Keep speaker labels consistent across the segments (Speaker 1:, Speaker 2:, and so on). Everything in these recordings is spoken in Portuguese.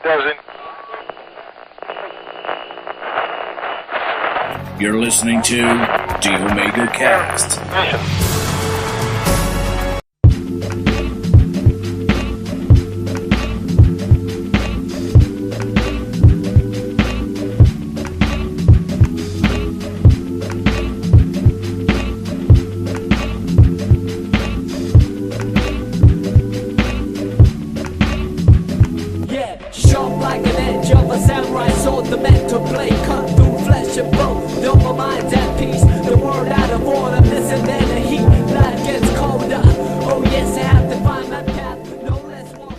Speaker 1: doesn't.
Speaker 2: You're listening to The Omega Cast.
Speaker 1: Mission.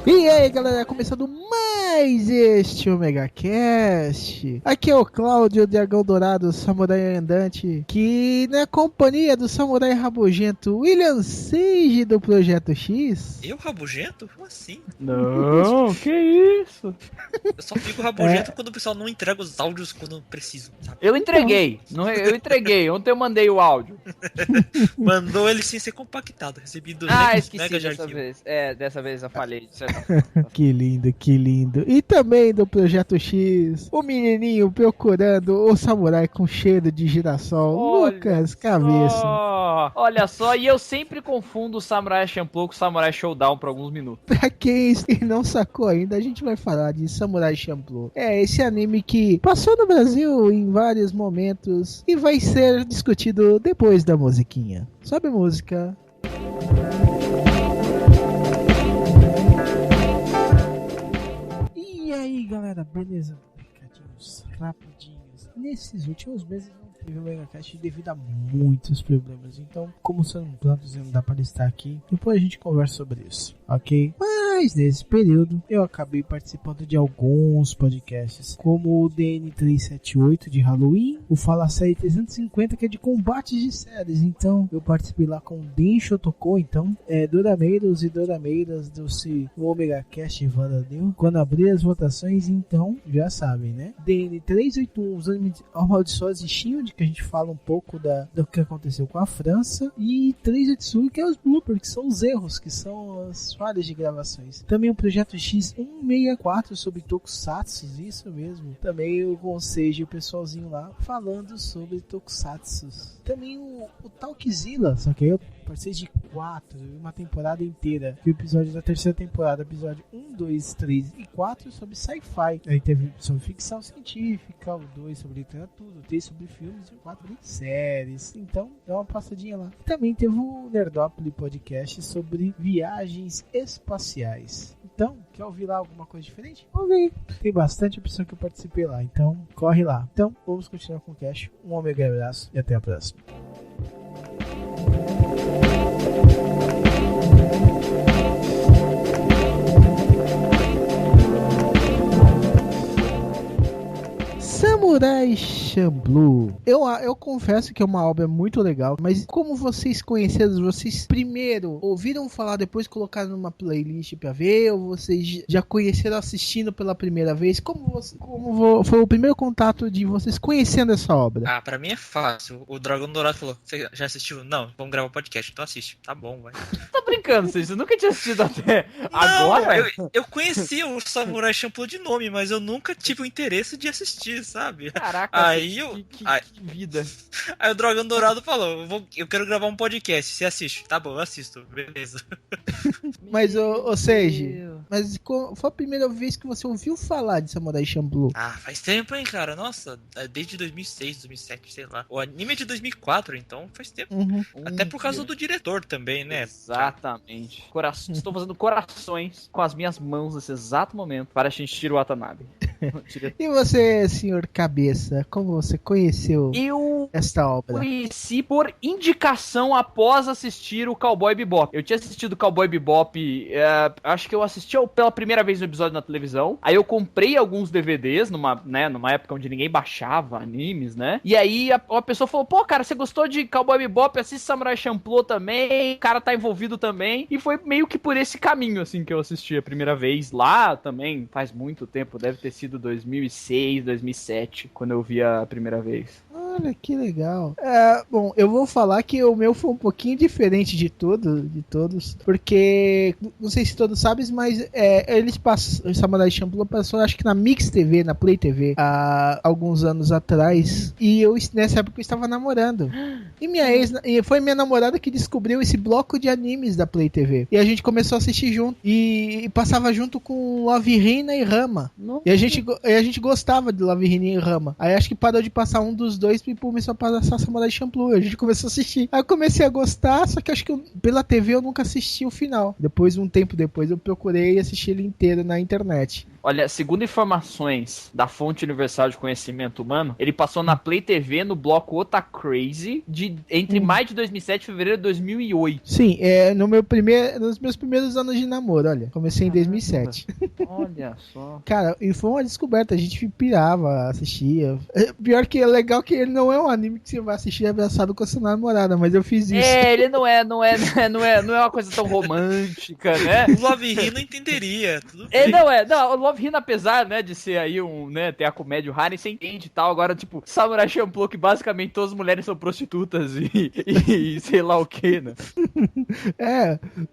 Speaker 3: E aí galera, começando mais este Omega Cast. Aqui é o Cláudio, o Dragão Dourado, Samurai Andante, que na companhia do Samurai Rabugento William Sage do Projeto X.
Speaker 4: Eu rabugento? Como assim?
Speaker 3: Não, que isso?
Speaker 4: Eu só fico rabugento quando o pessoal não entrega os áudios quando preciso, sabe?
Speaker 5: Eu entreguei, eu entreguei. Ontem eu mandei o áudio.
Speaker 4: Mandou ele sem ser compactado, recebi 200
Speaker 5: esqueci
Speaker 4: megas de
Speaker 5: dessa
Speaker 4: arquivo.
Speaker 5: vez. Dessa vez eu falhei.
Speaker 3: Que lindo, que lindo. E também do Projeto X, o menininho procurando o samurai com cheiro de girassol, Lucas Cabeça.
Speaker 5: Olha só, e eu sempre confundo o Samurai Champloo com o Samurai Showdown por alguns minutos.
Speaker 3: Pra quem não sacou ainda, a gente vai falar de Samurai Champloo. É esse anime que passou no Brasil em vários momentos e vai ser discutido depois da musiquinha. Sobe a música. E aí galera, beleza? Recadinhos rapidinhos. Nesses últimos meses não teve o MegaCast devido a muitos problemas. Então, como são tantos e não dá para listar aqui, depois a gente conversa sobre isso, ok? Mas nesse período eu acabei participando de alguns podcasts, como o DN378 de Halloween, o Fala Série 350 que é de combates de séries. Então eu participei lá com o Den Shotoko. Então Dorameiros e Dorameiras do OmegaCast e Vanadeu. Quando abrir as votações, então já sabem, né? DN381, os animes amaldiçoados de Shield, que a gente fala um pouco do que aconteceu com a França, e 386, que é os bloopers, que são os erros, que são as falhas de gravações. Também o Projeto X164 sobre Tokusatsu, isso mesmo. Também eu aconselho o pessoalzinho lá falando sobre Tokusatsu. Também o Talkzilla, só que aí eu participei de 4, uma temporada inteira. O episódio da terceira temporada, episódio 1, 2, 3 e 4 sobre sci-fi. Aí teve sobre ficção científica, o 2 sobre literatura, o 3 sobre filmes e o 4 sobre séries. Então, dá uma passadinha lá. Também teve o Nerdópolis Podcast sobre viagens espaciais. Então, quer ouvir lá alguma coisa diferente? Ouve. Tem bastante opção que eu participei lá, então corre lá. Então, vamos continuar com o cast. Um omega abraço e até a próxima. Samurai Champloo. Eu confesso que é uma obra muito legal, mas como vocês conheceram, vocês primeiro ouviram falar, depois colocaram numa playlist pra ver, ou vocês já conheceram assistindo pela primeira vez? Como foi o primeiro contato de vocês conhecendo essa obra?
Speaker 4: Ah, pra mim é fácil. O Dragão Dourado falou: você já assistiu? Não, vamos gravar um podcast, então assiste. Tá bom, vai.
Speaker 5: Tá brincando, você nunca tinha assistido até agora?
Speaker 4: Eu conhecia o Samurai Champloo de nome, mas eu nunca tive o interesse de assistir, sabe?
Speaker 5: Caraca,
Speaker 4: aí
Speaker 5: que vida.
Speaker 4: Aí o Dragão Dourado falou: eu quero gravar um podcast, você assiste? Tá bom, eu assisto, beleza.
Speaker 3: Mas, ou seja, mas foi a primeira vez que você ouviu falar de Samurai Champloo?
Speaker 4: Ah, faz tempo, hein, cara? Nossa, desde 2006, 2007, sei lá. O anime é de 2004, então faz tempo. Até por causa do diretor também, né?
Speaker 5: Exatamente. Estou fazendo corações com as minhas mãos nesse exato momento para Shinichiro Watanabe.
Speaker 3: E você, senhor Cabeça, como você conheceu esta obra?
Speaker 5: Conheci por indicação após assistir o Cowboy Bebop. Eu tinha assistido o Cowboy Bebop, acho que eu assisti pela primeira vez no episódio na televisão. Aí eu comprei alguns DVDs numa época onde ninguém baixava animes, né? E aí a pessoa falou: pô, cara, você gostou de Cowboy Bebop? Assiste Samurai Champloo também. O cara tá envolvido também. E foi meio que por esse caminho, assim, que eu assisti a primeira vez. Lá também faz muito tempo, deve ter sido 2006, 2007, quando eu vi a primeira vez.
Speaker 3: Olha, que legal. Bom, eu vou falar que o meu foi um pouquinho diferente de todos, porque, não sei se todos sabem, mas eles passam, o Samurai Champloo passou, acho que na Mix TV, na Play TV, há alguns anos atrás, e nessa época eu estava namorando. E minha ex, e foi minha namorada que descobriu esse bloco de animes da Play TV. E a gente começou a assistir junto, e passava junto com Love Hina e Rama. E a gente gostava de Love Hina e Rama. Aí acho que parou de passar um dos dois e começou a passar Samurai Champloo. A gente começou a assistir. Aí eu comecei a gostar, só que acho que pela TV eu nunca assisti o final. Depois, um tempo depois, eu procurei e assisti ele inteiro na internet.
Speaker 5: Olha, segundo informações da fonte universal de conhecimento humano, ele passou na Play TV no bloco Ota Crazy entre maio de 2007 e fevereiro de 2008.
Speaker 3: Sim, nos meus primeiros anos de namoro, olha. Comecei em 2007.
Speaker 5: Olha só.
Speaker 3: Cara, e foi uma descoberta, a gente pirava, assistia. Pior que é legal que ele não é um anime que você vai assistir abraçado com a sua namorada, mas eu fiz isso.
Speaker 5: Ele não é uma coisa tão romântica, né?
Speaker 4: O Love Hina não entenderia, tudo bem.
Speaker 5: Não, o Love Hina, apesar, né, de ser aí ter a comédia, o Harem, você entende e tal, agora, tipo, Samurai Champloo, que basicamente todas as mulheres são prostitutas e sei lá o que, né?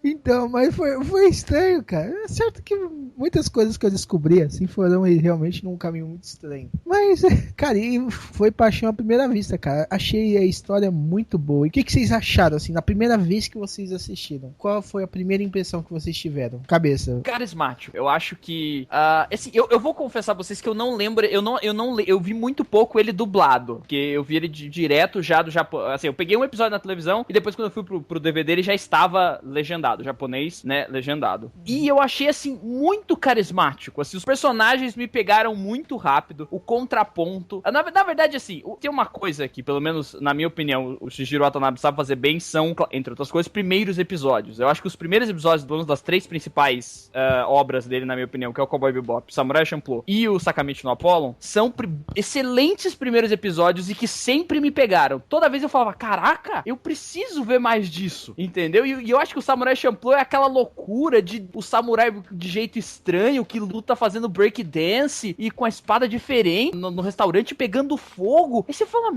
Speaker 3: Então, mas foi estranho, cara. É certo que muitas coisas que eu descobri, assim, foram realmente num caminho muito estranho. Mas, cara, foi paixão à primeira vista, cara. Achei a história muito boa. E o que vocês acharam, assim, na primeira vez que vocês assistiram? Qual foi a primeira impressão que vocês tiveram? Cabeça.
Speaker 5: Carismático. Eu acho que... assim, eu vou confessar pra vocês que eu não lembro... Eu vi muito pouco ele dublado. Porque eu vi ele direto já do Japão. Assim, eu peguei um episódio na televisão e depois quando eu fui pro DVD ele já estava legendado. Japonês, né? Legendado. E eu achei, assim, muito carismático. Assim, os personagens me pegaram muito rápido. O contraponto. Na verdade, assim, tem uma coisa que, pelo menos na minha opinião, o Shinichiro Watanabe sabe fazer bem, são, entre outras coisas, primeiros episódios. Eu acho que os primeiros episódios, pelo menos das 3 principais obras dele, na minha opinião, que é o Cowboy Bebop, Samurai Champloo e o Sakamichi no Apollon, são excelentes primeiros episódios e que sempre me pegaram. Toda vez eu falava, caraca, eu preciso ver mais disso, entendeu? E eu acho que o Samurai Champloo é aquela loucura de o samurai de jeito estranho que luta fazendo breakdance e com a espada diferente no restaurante pegando fogo. E você fala,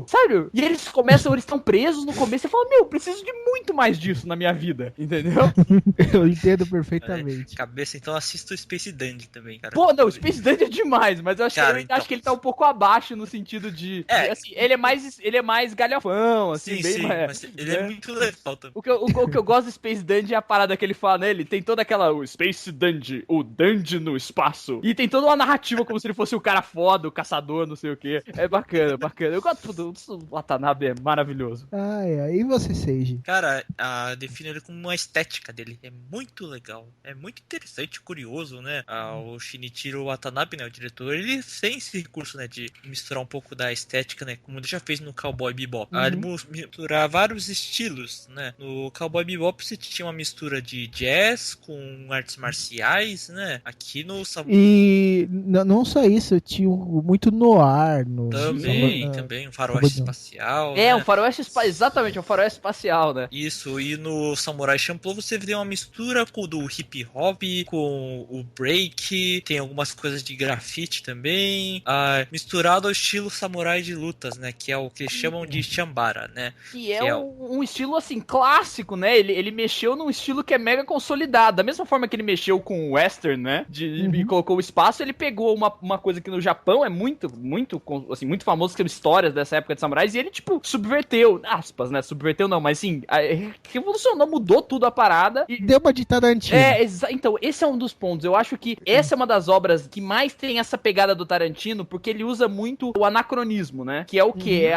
Speaker 5: sério? E eles estão presos no começo, você fala, preciso de muito mais disso na minha vida, entendeu?
Speaker 3: Eu entendo perfeitamente.
Speaker 4: Cabeça, então assista o Space Dandy também, cara.
Speaker 5: Pô, não, o Space Dandy é demais, mas eu acho, acho que ele tá um pouco abaixo no sentido de assim, ele é mais galhofão, assim,
Speaker 4: sim, mas ele é muito legal também.
Speaker 5: O que eu gosto do Space Dandy é a parada que ele fala, né? Ele tem toda aquela, o Space Dandy, o Dandy no espaço. E tem toda uma narrativa como se ele fosse o cara foda, o caçador, não sei o quê. É bacana. Eu gosto do Watanabe, é maravilhoso.
Speaker 3: E você, Seiji?
Speaker 4: Cara, define ele como uma estética dele. É muito legal. É muito interessante, curioso, né? O Shinichiro Watanabe, né? O diretor, ele tem esse recurso, né? De misturar um pouco da estética, né? Como ele já fez no Cowboy Bebop. Ele misturar vários estilos, né? No Cowboy Bebop você tinha uma mistura de jazz com artes marciais, né? Aqui no...
Speaker 3: E não só isso, tinha muito noir.
Speaker 4: Também, um faroeste espacial.
Speaker 5: É, né? Um faroeste espacial, exatamente, um faroeste espacial, né?
Speaker 4: Isso, e no Samurai Champloo você vê uma mistura do hip hop, com o break, tem algumas coisas de grafite também, misturado ao estilo samurai de lutas, né? Que é o que eles chamam de Shambara, né?
Speaker 5: Que é um estilo, assim, clássico, né? Ele mexeu num estilo que é mega consolidado. Da mesma forma que ele mexeu com o western, né? E colocou o espaço, ele pegou uma coisa que no Japão é muito famoso, que são histórias dessa época de samurais, e ele, tipo, subverteu, aspas, né? Subverteu não, mas assim, revolucionou, mudou tudo a parada. E
Speaker 3: deu uma de Tarantino.
Speaker 5: Então, esse é um dos pontos. Eu acho que essa é uma das obras que mais tem essa pegada do Tarantino, porque ele usa muito o anacronismo, né? Que é o quê?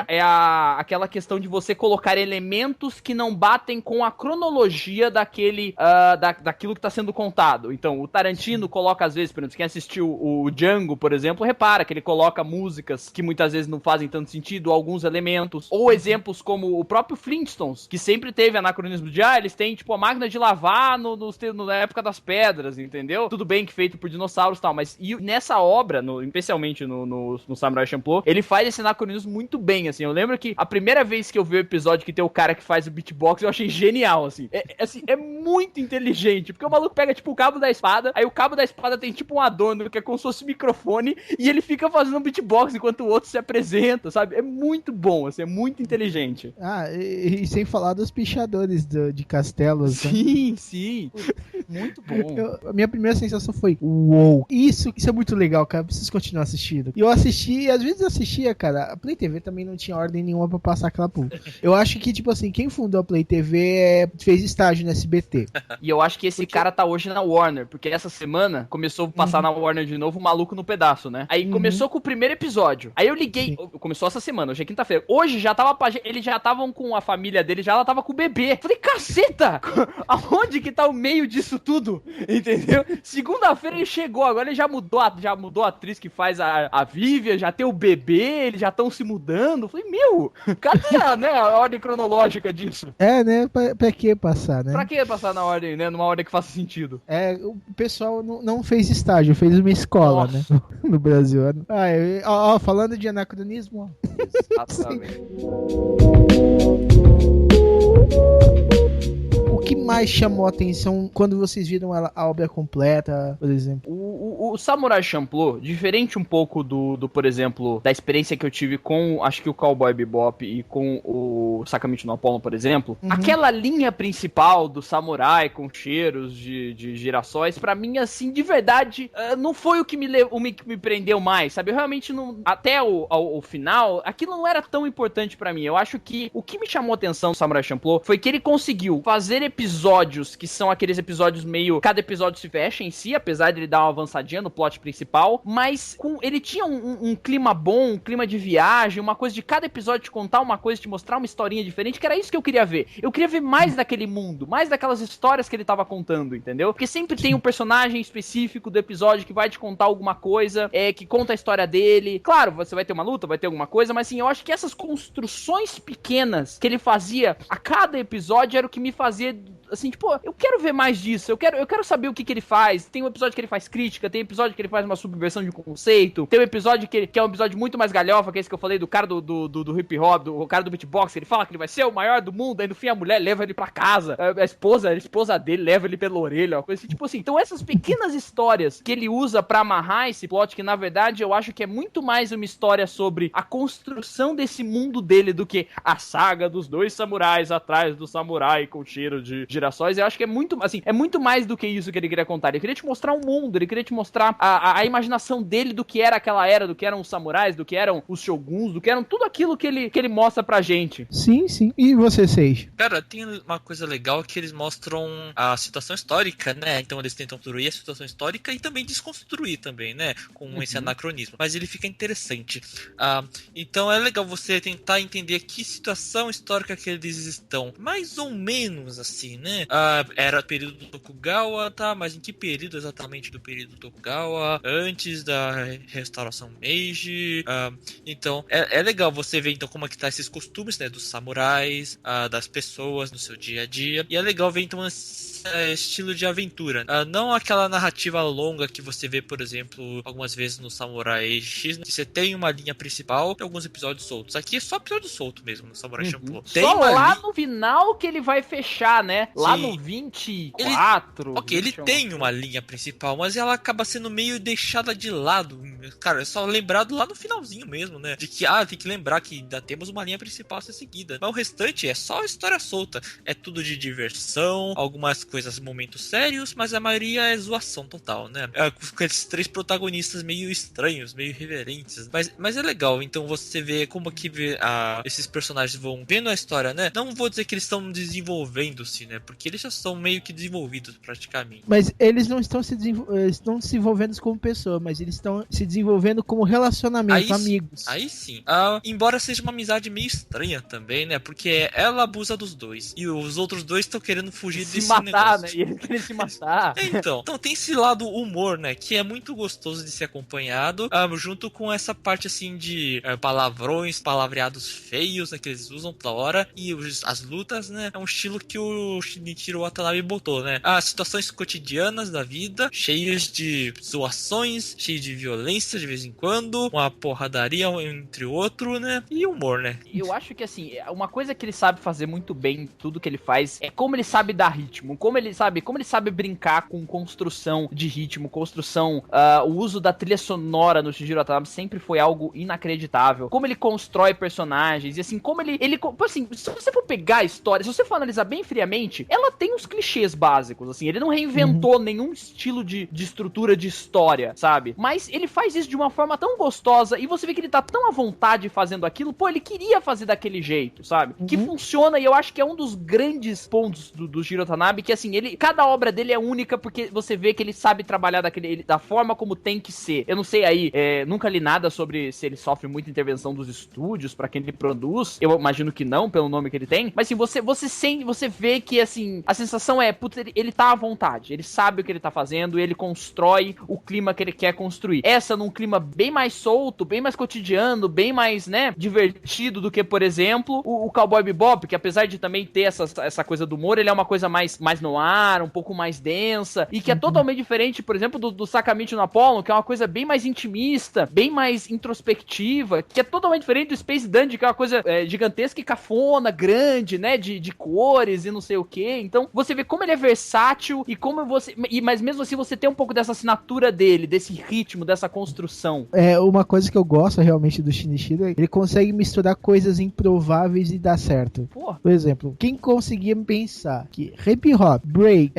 Speaker 5: Aquela questão de você colocar elementos que não batem com a cronologia daquilo que tá sendo contado. Então, o Tarantino coloca, às vezes, por exemplo, quem assistiu o Django, por exemplo, repara que ele coloca músicas que muitas vezes não fazem tanto sentido, alguns elementos, ou exemplos como o próprio Flintstones, que sempre teve anacronismo de, eles têm, tipo, a máquina de lavar na época das pedras, entendeu? Tudo bem que feito por dinossauros e tal, mas nessa obra, especialmente no Samurai Champloo, ele faz esse anacronismo muito bem, assim. Eu lembro que a primeira vez que eu vi o episódio que tem o cara que faz o beatbox, eu achei genial, assim. É muito inteligente, porque o maluco pega, tipo, o cabo da espada, aí o cabo da espada tem, tipo, um adorno que é como se fosse um microfone, e ele fica fazendo um beatbox enquanto o outro se apresenta. apresenta, sabe? É muito bom, assim, é muito inteligente.
Speaker 3: Ah, e sem falar dos pichadores de castelos.
Speaker 5: Sim, sim. Muito bom.
Speaker 3: A minha primeira sensação foi, uou, isso é muito legal, cara, eu preciso continuar assistindo. E eu assisti, e às vezes eu assistia, cara, a Play TV também não tinha ordem nenhuma pra passar aquela porra. Eu acho que, tipo assim, quem fundou a Play TV fez estágio no SBT.
Speaker 5: E eu acho que esse cara tá hoje na Warner, porque essa semana começou a passar na Warner de novo o Maluco no Pedaço, né? Aí começou com o primeiro episódio. Aí eu liguei, começou essa semana, hoje é quinta-feira. Hoje já tava, eles já estavam com a família dele, já ela tava com o bebê. Falei, caceta! Aonde que tá o meio disso tudo? Entendeu? Segunda-feira ele chegou, agora ele já mudou a atriz que faz a Vivian, já tem o bebê, eles já estão se mudando. Falei, meu, cadê a ordem cronológica disso?
Speaker 3: É, né? Pra que passar, né?
Speaker 5: Pra que passar na ordem, né? Numa ordem que faça sentido.
Speaker 3: É, o pessoal não fez estágio, fez uma escola,
Speaker 5: Nossa.
Speaker 3: né? No Brasil. Falando de anacronismo, ó.
Speaker 5: Exatamente.
Speaker 3: O que mais chamou a atenção quando vocês viram a obra completa, por exemplo?
Speaker 5: O Samurai Champloo, diferente um pouco por exemplo, da experiência que eu tive com, acho que o Cowboy Bebop e com o Sakamichi no Apollo, por exemplo, aquela linha principal do samurai com cheiros de girassóis, pra mim, assim, de verdade, não foi o que me prendeu mais, sabe? Eu realmente não, até o final, aquilo não era tão importante pra mim. Eu acho que o que me chamou a atenção do Samurai Champloo foi que ele conseguiu fazer episódios que são aqueles episódios meio, cada episódio se fecha em si, apesar de ele dar uma avançadinha no plot principal, mas ele tinha um clima bom, um clima de viagem, uma coisa de cada episódio te contar uma coisa, te mostrar uma historinha diferente, que era isso que eu queria ver. Eu queria ver mais daquele mundo, mais daquelas histórias que ele tava contando, entendeu? Porque sempre tem um personagem específico do episódio que vai te contar alguma coisa, que conta a história dele. Claro, você vai ter uma luta, vai ter alguma coisa, mas assim, eu acho que essas construções pequenas que ele fazia a cada episódio era o que me fazia, assim, tipo, eu quero ver mais disso, eu quero saber o que ele faz. Tem um episódio que ele faz crítica, tem um episódio que ele faz uma subversão de um conceito, tem um episódio que é um episódio muito mais galhofa, que é esse que eu falei do cara do hip hop, do cara do beatbox, ele fala que ele vai ser o maior do mundo, aí no fim a mulher leva ele pra casa, a esposa dele leva ele pela orelha, uma coisa assim, tipo assim. Então essas pequenas histórias que ele usa pra amarrar esse plot, que na verdade eu acho que é muito mais uma história sobre a construção desse mundo dele do que a saga dos dois samurais atrás do samurai com cheiro de girassóis. Eu acho que é muito, assim, é muito mais do que isso que ele queria contar. Ele queria te mostrar um mundo, ele queria te mostrar a imaginação dele do que era aquela era, do que eram os samurais, do que eram os shoguns, do que eram tudo aquilo que ele mostra pra gente.
Speaker 3: Sim, sim. E você, Seixo?
Speaker 4: Cara, tem uma coisa legal que eles mostram a situação histórica, né? Então eles tentam construir a situação histórica e também desconstruir também, né? Com esse anacronismo. Mas ele fica interessante. Então é legal você tentar entender que situação histórica que eles estão. Mais ou menos assim, né? Era o período do Tokugawa, tá? Mas em que período exatamente do período do Tokugawa? Antes da restauração Meiji. Então é legal você ver então como é que tá esses costumes, né? Dos samurais, das pessoas no seu dia a dia. E é legal ver então esse estilo de aventura. Não aquela narrativa longa que você vê, por exemplo, algumas vezes no Samurai X, que você tem uma linha principal e alguns episódios soltos. Aqui é só episódio solto mesmo no Samurai Champloo.
Speaker 5: Só lá no final que ele vai fechar, né? Lá
Speaker 4: Sim.
Speaker 5: no 24.
Speaker 4: Ele tem uma linha principal, mas ela acaba sendo meio deixada de lado. Cara, é só lembrado lá no finalzinho mesmo, né? De que, tem que lembrar que ainda temos uma linha principal a ser seguida. Mas o restante é só história solta. É tudo de diversão, algumas coisas, momentos sérios, mas a maioria é zoação total, né? Com esses três protagonistas meio estranhos, meio irreverentes. Mas é legal, então você vê como que esses personagens vão vendo a história, né? Não vou dizer que eles estão desenvolvendo-se, né? Porque eles já são meio que desenvolvidos praticamente.
Speaker 3: Mas eles não estão se desenvolvendo como pessoa, mas eles estão se desenvolvendo como relacionamento, amigos.
Speaker 4: Aí sim. Embora seja uma amizade meio estranha também, né? Porque ela abusa dos dois. E os outros dois estão querendo fugir desse negócio.
Speaker 5: Né? E eles querem se matar.
Speaker 4: Então tem esse lado humor, né? Que é muito gostoso de ser acompanhado. Junto com essa parte assim de palavreados feios, né? Que eles usam toda hora. E as lutas, né? É um estilo que o Shinichiro Watanabe botou, né? As situações cotidianas da vida, cheias de zoações, cheias de violência de vez em quando, uma porradaria entre outro, né? E humor, né?
Speaker 5: Eu acho que, assim, uma coisa que ele sabe fazer muito bem em tudo que ele faz é como ele sabe dar ritmo, como ele sabe brincar com construção de ritmo, o uso da trilha sonora no Shinichiro Watanabe sempre foi algo inacreditável. Como ele constrói personagens, e assim, como ele assim, se você for pegar a história, se você for analisar bem friamente, ela tem uns clichês básicos, assim, ele não reinventou nenhum estilo de estrutura de história, sabe? Mas ele faz isso de uma forma tão gostosa, e você vê que ele tá tão à vontade fazendo aquilo, pô, ele queria fazer daquele jeito, sabe? Que funciona, e eu acho que é um dos grandes pontos do Shinichiro Watanabe, que assim, cada obra dele é única, porque você vê que ele sabe trabalhar da forma como tem que ser. Eu não sei aí, nunca li nada sobre se ele sofre muita intervenção dos estúdios pra quem ele produz, eu imagino que não, pelo nome que ele tem, mas assim, você vê que assim, a sensação é, putz, ele tá à vontade, ele sabe o que ele tá fazendo, ele constrói o clima que ele quer construir. Essa num clima bem mais solto, bem mais cotidiano, bem mais, né, divertido do que, por exemplo, o Cowboy Bebop, que apesar de também ter essa coisa do humor, ele é uma coisa mais no ar, um pouco mais densa, e que é totalmente diferente, por exemplo, do Sakamichi no Apollo, que é uma coisa bem mais intimista, bem mais introspectiva, que é totalmente diferente do Space Dandy, que é uma coisa gigantesca e cafona, grande, né, de cores e não sei o que. Então, você vê como ele é versátil e como mas mesmo assim você tem um pouco dessa assinatura dele, desse ritmo, dessa construção.
Speaker 3: Uma coisa que eu gosto realmente do Shinichiro, ele consegue misturar coisas improváveis e dar certo.
Speaker 5: Porra.
Speaker 3: Por exemplo, quem conseguia pensar que hip hop, break,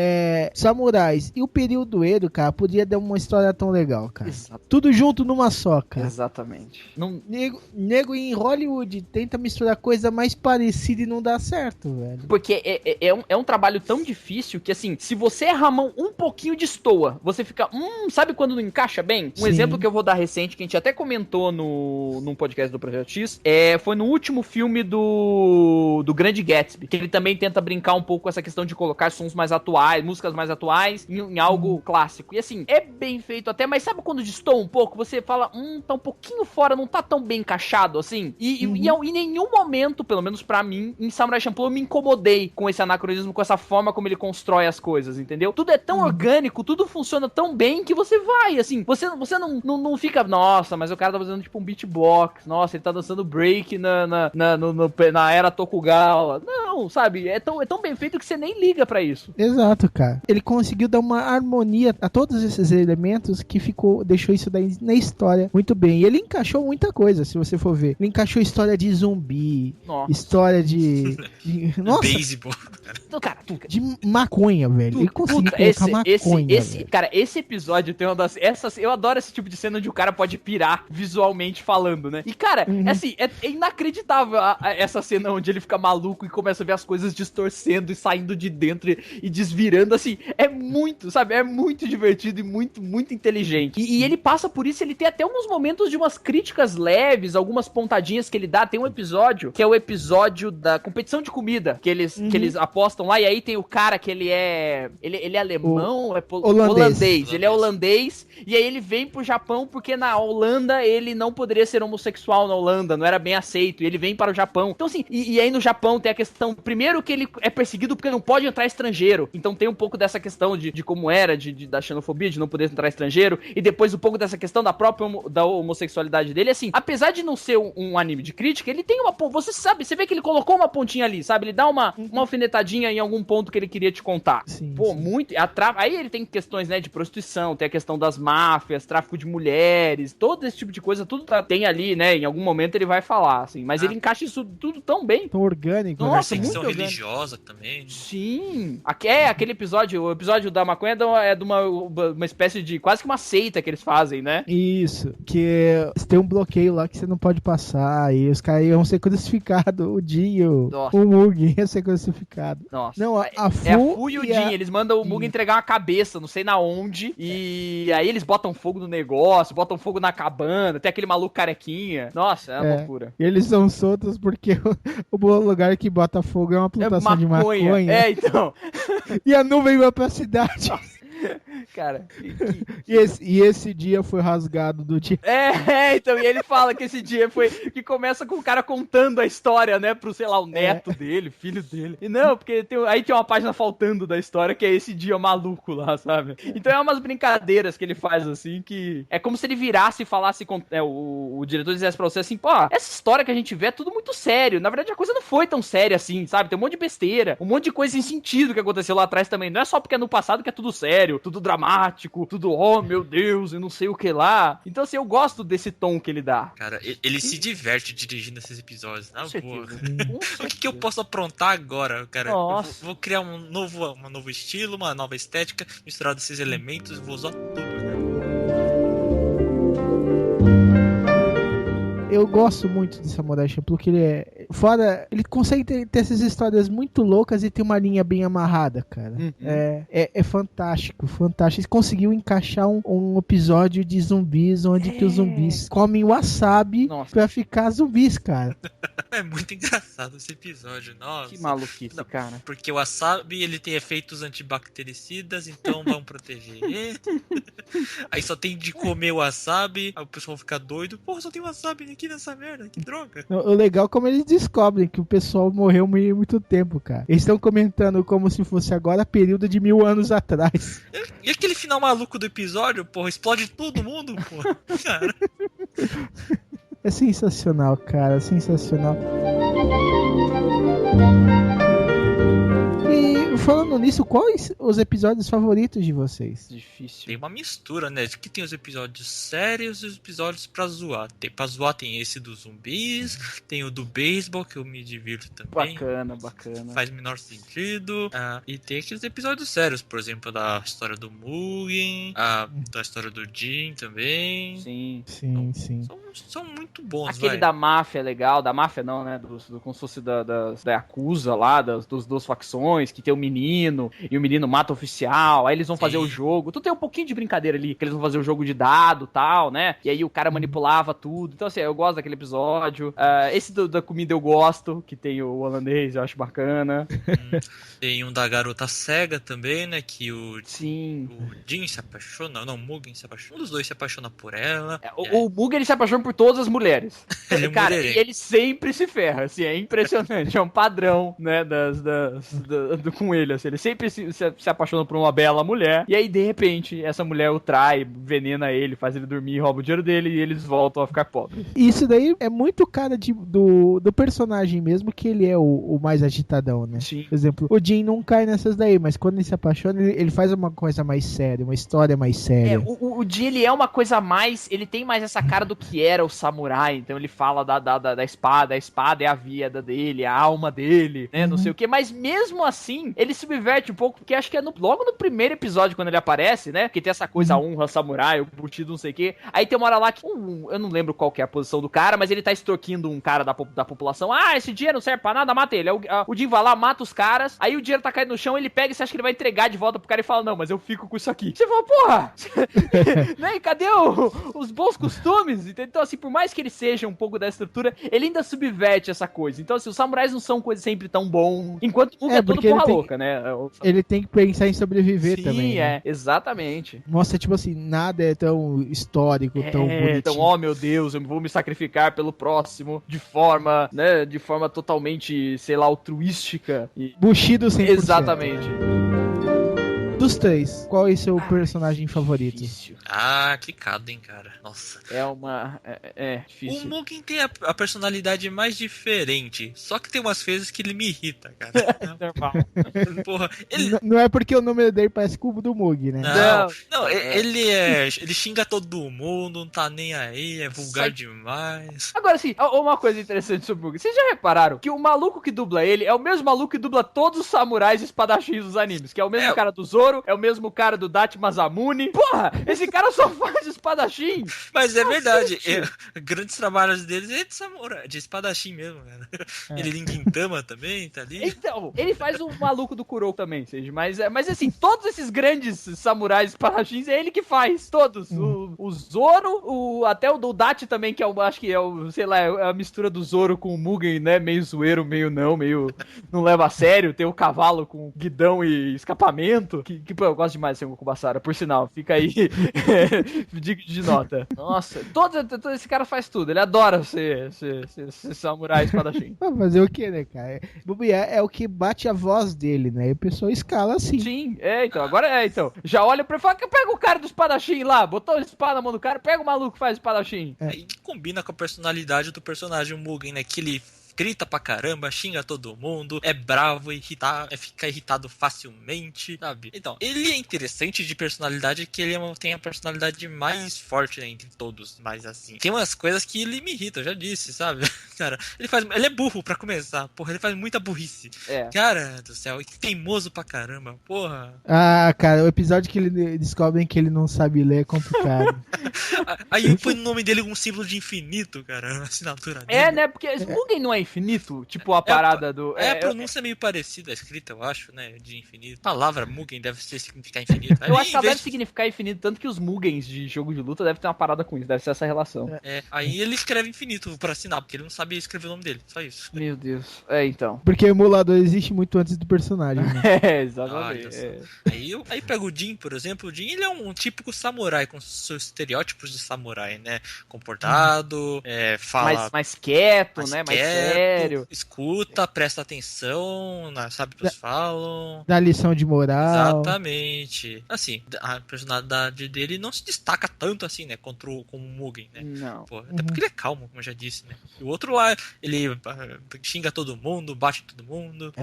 Speaker 3: samurais e o período Edo, cara, podia dar uma história tão legal, cara. Exato. Tudo junto numa só, cara.
Speaker 5: Exatamente.
Speaker 3: Nego em Hollywood tenta misturar coisa mais parecida e não dá certo, velho.
Speaker 5: Porque é um trabalho tão difícil que, assim, se você errar a mão um pouquinho de estoa, você fica, sabe quando não encaixa bem? Um exemplo que eu vou dar recente, que a gente até comentou num podcast do Projeto X, foi no último filme do Grande Gatsby, que ele também tenta brincar um pouco com essa questão de colocar sons mais atuais, músicas mais atuais, em algo clássico. E assim, é bem feito até, mas sabe quando destoa um pouco? Você fala, tá um pouquinho fora, não tá tão bem encaixado assim? E em nenhum momento, pelo menos pra mim, em Samurai Champloo eu me incomodei com esse anacronismo, com essa forma como ele constrói as coisas, entendeu? Tudo é tão orgânico, tudo funciona tão bem que você vai, assim, você não fica, nossa, mas o cara tá fazendo tipo um beatbox, nossa, ele tá dançando break na era Tokugawa. Não, sabe? É tão bem feito que você nem liga pra isso.
Speaker 3: Exato, cara. Ele conseguiu dar uma harmonia a todos esses elementos que deixou isso daí na história muito bem. E ele encaixou muita coisa, se você for ver. Ele encaixou história de zumbi, história de nossa,
Speaker 4: beisebol.
Speaker 5: Cara,
Speaker 3: de maconha, velho. Ele conseguiu colocar maconha.
Speaker 5: Cara, esse episódio tem uma das... eu adoro esse tipo de cena onde o cara pode pirar visualmente falando, né? E, cara, assim, é inacreditável essa cena onde ele fica maluco e começa a ver as coisas distorcendo e saindo de dentro e desvirando, assim. É muito, sabe? É muito divertido e muito, muito inteligente. E ele passa por isso, ele tem até alguns momentos de umas críticas leves, algumas pontadinhas que ele dá. Tem um episódio, que é o episódio da competição de comida, que eles apostam lá, e aí tem o cara que ele é alemão, holandês. Ele é holandês, e aí ele vem pro Japão porque na Holanda ele não poderia ser homossexual na Holanda, não era bem aceito, e ele vem para o Japão. Então assim, e aí no Japão tem a questão, primeiro que ele é perseguido porque não pode entrar estrangeiro, então tem um pouco dessa questão de como era, da xenofobia, de não poder entrar estrangeiro, e depois um pouco dessa questão da própria da homossexualidade dele, assim, apesar de não ser um anime de crítica, ele tem você vê que ele colocou uma pontinha ali, sabe, ele dá uma alfinetadinha em algum ponto que ele queria te contar.
Speaker 3: Sim.
Speaker 5: Muito, aí ele tem questões, né, de prostituição, tem a questão das máfias, tráfico de mulheres, todo esse tipo de coisa, tudo tem ali, né, em algum momento ele vai falar, assim, mas ele encaixa isso tudo tão bem.
Speaker 3: Tão orgânico.
Speaker 5: Nossa,
Speaker 4: né?
Speaker 5: muito
Speaker 4: orgânico. Religiosa também.
Speaker 5: Sim. Aquele episódio, o episódio da maconha é de uma espécie de, quase que uma seita que eles fazem, né?
Speaker 3: Isso, que tem um bloqueio lá que você não pode passar, e os caras iam ser crucificados, o Dio, o Mugen ia ser crucificado.
Speaker 5: Nossa.
Speaker 3: Não, a
Speaker 5: Fu e o Jin, eles mandam o Mugen entregar uma cabeça, não sei na onde, e aí eles botam fogo no negócio, botam fogo na cabana, tem aquele maluco carequinha. Nossa, é uma loucura.
Speaker 3: E eles são soltos porque o bom lugar que bota fogo é uma plantação de maconha.
Speaker 5: Então.
Speaker 3: E a nuvem vai pra cidade.
Speaker 5: Cara,
Speaker 3: E esse dia foi rasgado do dia.
Speaker 5: então, e ele fala que esse dia foi que começa com o cara contando a história, né, pro, sei lá, o neto dele, filho dele. E não, porque aí tem uma página faltando da história, que é esse dia maluco lá, sabe? Então é umas brincadeiras que ele faz, assim, que é como se ele virasse e falasse, o diretor dissesse pra você assim, pô, essa história que a gente vê é tudo muito sério. Na verdade, a coisa não foi tão séria assim, sabe? Tem um monte de besteira, um monte de coisa sem sentido que aconteceu lá atrás também. Não é só porque é no passado que é tudo sério, tudo dramático, tudo, oh, meu Deus, e não sei o que lá. Então, assim, eu gosto desse tom que ele dá.
Speaker 4: Cara, ele se diverte dirigindo esses episódios, na
Speaker 5: Com
Speaker 4: boa.
Speaker 5: certeza.
Speaker 4: O que eu posso aprontar agora, cara?
Speaker 5: Nossa.
Speaker 4: Eu vou criar um novo estilo, uma nova estética, misturar desses elementos, vou usar tudo, cara.
Speaker 3: Eu gosto muito de Samurai Champloo, porque ele é... Fora, ele consegue ter essas histórias muito loucas e ter uma linha bem amarrada, cara. É fantástico, fantástico. Ele conseguiu encaixar um episódio de zumbis, onde que os zumbis comem wasabi pra ficar zumbis, cara.
Speaker 4: É muito engraçado esse episódio, nossa.
Speaker 5: Que maluquice, cara.
Speaker 4: Porque o wasabi, ele tem efeitos antibactericidas, então vão proteger ele. Aí só tem de comer o wasabi, aí o pessoal fica doido. Porra, só tem wasabi aqui nessa merda, que droga.
Speaker 3: O legal é como eles descobrem que o pessoal morreu muito tempo, cara. Eles estão comentando como se fosse agora período de 1000 anos atrás.
Speaker 4: E aquele final maluco do episódio, porra, explode todo mundo, porra. Cara.
Speaker 3: É sensacional, cara, sensacional. E falando nisso, quais os episódios favoritos de vocês?
Speaker 5: Difícil.
Speaker 4: Tem uma mistura, né? Que tem os episódios sérios e os episódios pra zoar. Pra zoar tem esse dos zumbis, tem o do beisebol, que eu me divirto também.
Speaker 5: Bacana.
Speaker 4: Faz menor sentido. E tem aqueles episódios sérios, por exemplo, da história do Mugen, da história do Jin também.
Speaker 5: Sim.
Speaker 4: São muito bons,
Speaker 5: aquele da máfia é legal, da máfia não, né? Como se fosse da Yakuza lá, das duas facções, que tem o menino, e o menino mata o oficial, aí eles vão fazer o jogo. Tu tem um pouquinho de brincadeira ali, que eles vão fazer o jogo de dado e tal, né? E aí o cara manipulava tudo. Então, assim, eu gosto daquele episódio. Esse da comida eu gosto, que tem o holandês, eu acho bacana.
Speaker 4: Tem um da garota cega também, né? Que o
Speaker 5: Sim.
Speaker 4: O Jin se apaixona, não, o Mugen se apaixona. Um dos dois se apaixona por ela.
Speaker 5: O Mugen, ele se apaixona por todas as mulheres.
Speaker 4: Ele é
Speaker 5: cara,
Speaker 4: mulherengo.
Speaker 5: e ele sempre se ferra, assim, é impressionante. É um padrão, né, com ele, assim. Ele sempre se apaixona por uma bela mulher. E aí, de repente, essa mulher o trai, envenena ele, faz ele dormir, rouba o dinheiro dele e eles voltam a ficar pobres.
Speaker 3: Isso daí é muito cara do personagem mesmo, que ele é o mais agitadão, né?
Speaker 5: Sim.
Speaker 3: Por exemplo, o Jin não cai nessas daí, mas quando ele se apaixona, ele faz uma coisa mais séria, uma história mais séria.
Speaker 5: O Jin, ele é uma coisa mais... Ele tem mais essa cara do que era o samurai, então ele fala da espada, a espada é a vida dele, a alma dele, né, não sei o que, mas mesmo assim, ele subverte um pouco, porque acho que é logo no primeiro episódio, quando ele aparece, né, que tem essa coisa, honra samurai, o curtido, não sei o que, aí tem uma hora lá que, eu não lembro qual que é a posição do cara, mas ele tá extorquindo um cara da população, esse dinheiro não serve pra nada, mata ele, o Jin vai lá, mata os caras, aí o dinheiro tá caindo no chão, ele pega e você acha que ele vai entregar de volta pro cara e fala, não, mas eu fico com isso aqui. Você fala, porra, né, cadê os bons costumes? Então, assim, por mais que ele seja um pouco da estrutura, ele ainda subverte essa coisa. Então, assim, os samurais não são coisas sempre tão bom, enquanto o é todo porra louca, né?
Speaker 3: Ele tem que pensar em sobreviver. Sim, também.
Speaker 5: Sim, né?
Speaker 3: Exatamente. Mostra, tipo assim, nada é tão histórico, tão bonitinho.
Speaker 5: Então, oh meu Deus, eu vou me sacrificar pelo próximo de forma, né, de forma totalmente, sei lá, altruística.
Speaker 3: Bushido 100%.
Speaker 5: Exatamente.
Speaker 3: Dos três, qual é o seu personagem favorito?
Speaker 5: Difícil.
Speaker 4: Clicado, hein, cara. Nossa.
Speaker 5: É difícil.
Speaker 4: O Mugen tem a personalidade mais diferente, só que tem umas vezes que ele me irrita, cara.
Speaker 5: Normal.
Speaker 4: Porra,
Speaker 3: Não é porque o nome dele parece cubo do Mug, né?
Speaker 4: Não, ele xinga todo mundo, não tá nem aí, é vulgar demais.
Speaker 5: Agora, assim, uma coisa interessante sobre o Mugen. Vocês já repararam que o maluco que dubla ele é o mesmo maluco que dubla todos os samurais e espadachins dos animes, que é o mesmo cara do Zoro, é o mesmo cara do Date Masamune. Porra, esse cara só faz espadachim.
Speaker 4: Mas é verdade, grandes trabalhos deles é de samurai, de espadachim mesmo, cara. Ele em Gintama também, tá ali.
Speaker 5: Então, ele faz o maluco do Kuroko também, seja, mas assim, todos esses grandes samurais espadachins é ele que faz, todos. O Zoro, até o do Date também, que acho que é o, sei lá, é a mistura do Zoro com o Mugen, né, meio zoeiro, meio não leva a sério, tem o cavalo com guidão e escapamento, que pô, eu gosto demais de Sengoku Basara, por sinal. Fica aí. Digo de nota. Nossa, todo esse cara faz tudo. Ele adora ser samurai espadachim.
Speaker 3: Vai fazer o que, né, cara? É o que bate a voz dele, né? E o pessoal escala assim.
Speaker 5: Sim, então. Agora então. Já olha pra ele e fala que pega o cara do espadachim lá, botou a espada na mão do cara, pega o maluco que faz espadachim.
Speaker 4: Aí combina com a personalidade do personagem Mugen, né? Que ele grita pra caramba, xinga todo mundo, é bravo, fica irritado facilmente, sabe? Então, ele é interessante de personalidade, que ele tem a personalidade mais forte, né, entre todos, mas assim, tem umas coisas que ele me irrita, eu já disse, sabe? Cara, ele é burro pra começar, porra, ele faz muita burrice. Cara do céu, teimoso pra caramba, porra.
Speaker 3: Ah, cara, o episódio que ele descobrem que ele não sabe ler é complicado.
Speaker 4: Aí põe o nome dele com um símbolo de infinito, cara, a assinatura dele.
Speaker 5: Né, porque Mugen não é infinito, tipo a parada do...
Speaker 4: a pronúncia é meio parecida, a escrita, eu acho, né, de infinito. A palavra Mugen deve significar infinito.
Speaker 5: Eu acho que ela deve significar infinito, tanto que os Mugens de jogo de luta devem ter uma parada com isso, deve ser essa relação.
Speaker 4: Aí ele escreve infinito pra assinar, porque ele não sabia escrever o nome dele, só isso.
Speaker 5: Meu Deus, então.
Speaker 3: Porque o emulador existe muito antes do personagem, né?
Speaker 5: Exatamente.
Speaker 4: Aí pega o Jin, por exemplo, o Jin, ele é um típico samurai, com seus estereótipos de samurai, né, comportado, fala...
Speaker 5: Mais quieto, né, mais sério.
Speaker 4: Escuta, presta atenção, sabe o que eles falam.
Speaker 3: Dá lição de moral.
Speaker 4: Exatamente. Assim, a personalidade dele não se destaca tanto assim, né? Como o Mugen, né?
Speaker 5: Não.
Speaker 4: Pô, até porque ele é calmo, como eu já disse, né? E o outro lá, ele xinga todo mundo, bate todo mundo.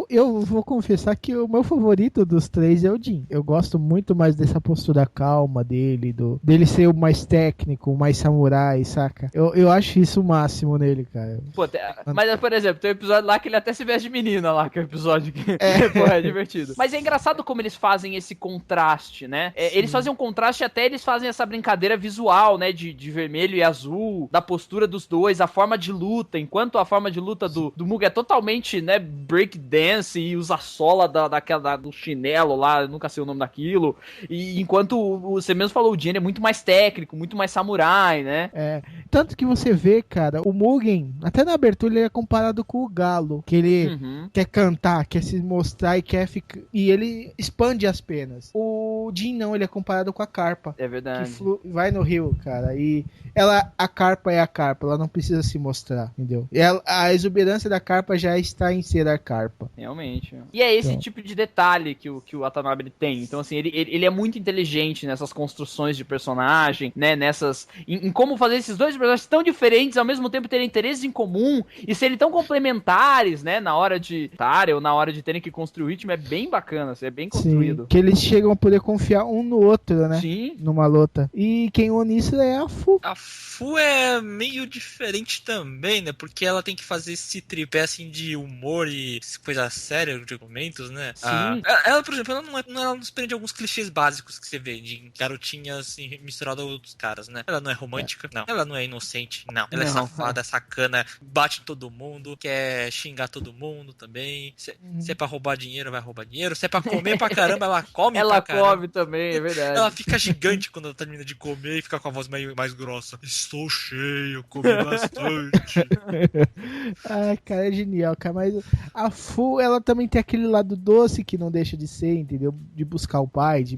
Speaker 3: Eu vou confessar que o meu favorito dos três é o Jin. Eu gosto muito mais dessa postura calma dele, dele ser o mais técnico, o mais samurai, saca? Eu acho isso o máximo nele, cara.
Speaker 5: Pô, mas, por exemplo, tem um episódio lá que ele até se veste de menina lá, que é um episódio que é divertido. Mas é engraçado como eles fazem esse contraste, né? Eles fazem um contraste, até eles fazem essa brincadeira visual, né? De vermelho e azul, da postura dos dois, a forma de luta, enquanto a forma de luta do Mugen é totalmente, né, break dance e usa a sola do chinelo lá, eu nunca sei o nome daquilo, e enquanto você mesmo falou, o Jin é muito mais técnico, muito mais samurai, né?
Speaker 3: Tanto que você vê, cara, o Mugen, até na abertura ele é comparado com o Galo, que ele quer cantar, quer se mostrar e quer ficar, e ele expande as penas. O Jin não, ele é comparado com a carpa.
Speaker 5: É verdade.
Speaker 3: Que vai no rio, cara, e a carpa é a carpa, ela não precisa se mostrar, entendeu? A exuberância da carpa já está em ser a carpa.
Speaker 5: Realmente. E é esse tipo de detalhe que o Watanabe tem. Então, assim, ele é muito inteligente nessas construções de personagem, né? Em como fazer esses dois personagens tão diferentes, ao mesmo tempo terem interesses em comum e serem tão complementares, né? Na hora de ou na hora de terem que construir o ritmo, é bem bacana, assim, é bem construído.
Speaker 3: Sim, que eles chegam a poder confiar um no outro, né?
Speaker 5: Sim.
Speaker 3: Numa luta. E quem une isso é a Fu.
Speaker 4: A Fu é meio diferente também, né? Porque ela tem que fazer esse tripé, assim, de humor e coisa séria de argumentos, né?
Speaker 5: Sim.
Speaker 4: Ela, por exemplo, ela não se prende alguns clichês básicos que você vê de garotinhas assim, misturadas a outros caras, né? Ela não é romântica, não. Ela não é inocente, não. Ela é safada, é sacana, bate em todo mundo, quer xingar todo mundo também. Se é pra roubar dinheiro, vai roubar dinheiro. Se é pra comer pra caramba, ela come pra caramba.
Speaker 5: Ela come também, é verdade.
Speaker 4: Ela fica gigante quando ela termina de comer e fica com a voz mais grossa. Estou cheio, comi bastante.
Speaker 3: Ai, cara, é genial, cara. Mas a Fu, ela também tem aquele lado doce que não deixa de ser, entendeu? De buscar o pai, de